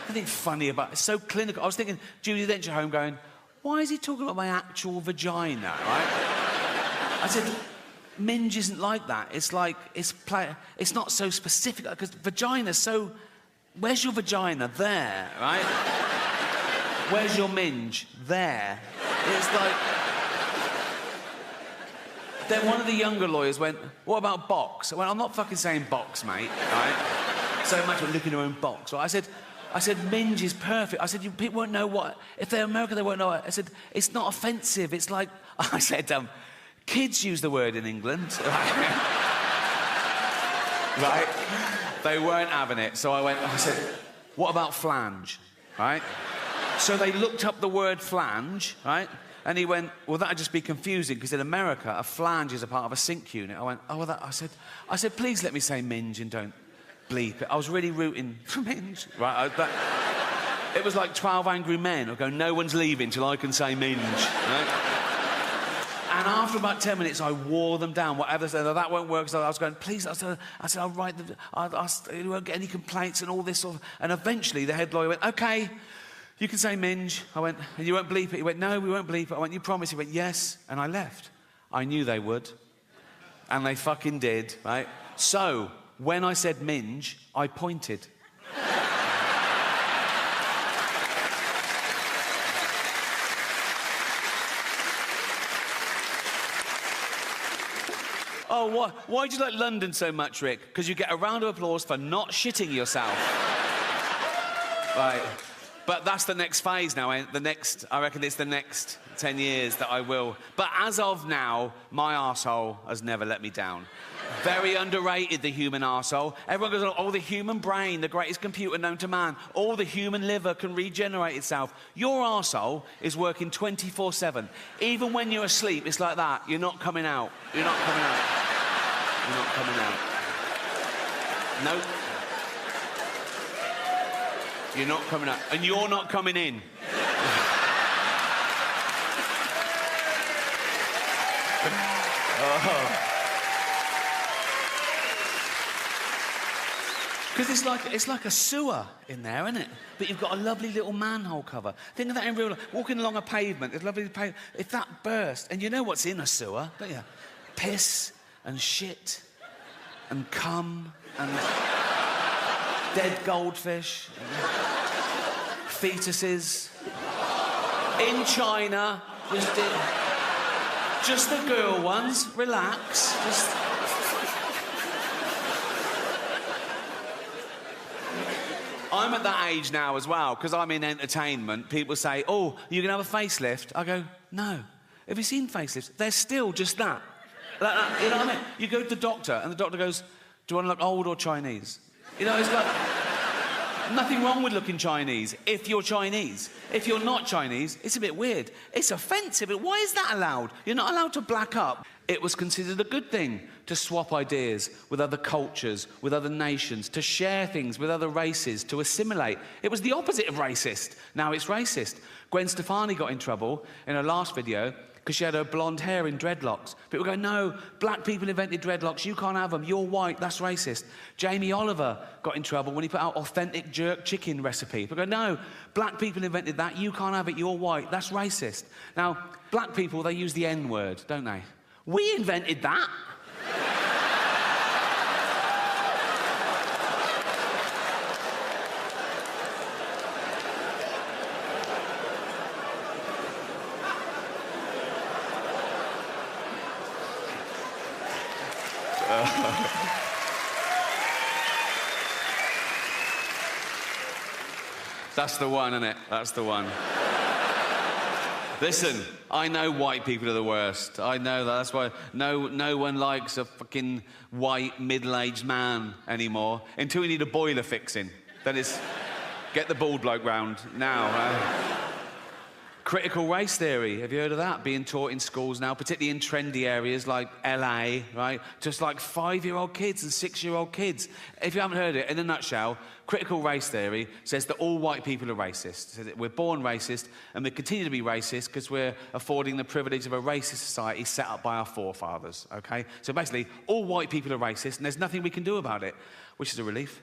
Nothing funny about it. It's so clinical. I was thinking, Judy Dench at home going, why is he talking about my actual vagina, right? I said, minge isn't like that. It's like, it's not so specific, because vagina's so... Where's your vagina? There, right? Where's your minge? There. It's like... Then one of the younger lawyers went, what about box? I went, I'm not fucking saying box, mate, right? So much for looking at your own box. Right? I said, minge is perfect. I said, people won't know what... If they're American, they won't know it. I said, it's not offensive. It's like... I said, kids use the word in England. Right? They weren't having it. So I said, what about flange? Right? So they looked up the word flange, right? And he went, well, that'd just be confusing, because in America, a flange is a part of a sink unit. I went, oh, well, I said, please let me say minge and don't bleep it. I was really rooting for minge. Right? It was like 12 Angry Men. I go, no one's leaving till I can say minge. Right? And after about 10 minutes, I wore them down. Whatever they said, that won't work. So I was going, please. I said, I'll write them. You won't get any complaints and all this sort of... And eventually, the head lawyer went, OK, you can say minge. I went, and you won't bleep it. He went, no, we won't bleep it. I went, you promise? He went, yes. And I left. I knew they would. And they fucking did, right? So, when I said minge, I pointed. Oh, why do you like London so much, Rick? Because you get a round of applause for not shitting yourself. Right. But that's the next phase now. I reckon it's the next 10 years that I will. But as of now, my arsehole has never let me down. Very underrated, the human arsehole. Everyone goes, oh, the human brain, the greatest computer known to man. All the human liver can regenerate itself. Your arsehole is working 24/7. Even when you're asleep, it's like that. You're not coming out. You're not coming out. You're not coming out. Nope. You're not coming out. And you're not coming in. Oh. Because it's like a sewer in there, isn't it? But you've got a lovely little manhole cover. Think of that in real life. Walking along a pavement, it's lovely pavement. If that burst, and you know what's in a sewer, don't you? Piss and shit and cum and dead goldfish, fetuses. In China, just the girl ones. Relax. I'm at that age now as well, because I'm in entertainment. People say, oh, you can have a facelift. I go, no. Have you seen facelifts? They're still just that. Like that. You know what I mean? You go to the doctor, and the doctor goes, do you want to look old or Chinese? You know, it's like... Nothing wrong with looking Chinese if you're Chinese. If you're not Chinese, it's a bit weird. It's offensive. Why is that allowed? You're not allowed to black up. It was considered a good thing to swap ideas with other cultures, with other nations, to share things with other races, to assimilate. It was the opposite of racist. Now it's racist. Gwen Stefani got in trouble in her last video because she had her blonde hair in dreadlocks. People go, no, black people invented dreadlocks, you can't have them, you're white, that's racist. Jamie Oliver got in trouble when he put out authentic jerk chicken recipe. People go, no, black people invented that, you can't have it, you're white, that's racist. Now, black people, they use the N-word, don't they? We invented that. That's the one, isn't it? That's the one. Listen, I know white people are the worst. I know that. That's why no one likes a fucking white middle-aged man anymore until we need a boiler fixing. Then it's get the bald bloke round now. Critical race theory, have you heard of that? Being taught in schools now, particularly in trendy areas like LA, right? Just like 5-year-old kids and 6-year-old kids. If you haven't heard it, in a nutshell, critical race theory says that all white people are racist. Says that we're born racist and we continue to be racist because we're affording the privilege of a racist society set up by our forefathers, okay? So basically, all white people are racist and there's nothing we can do about it, which is a relief.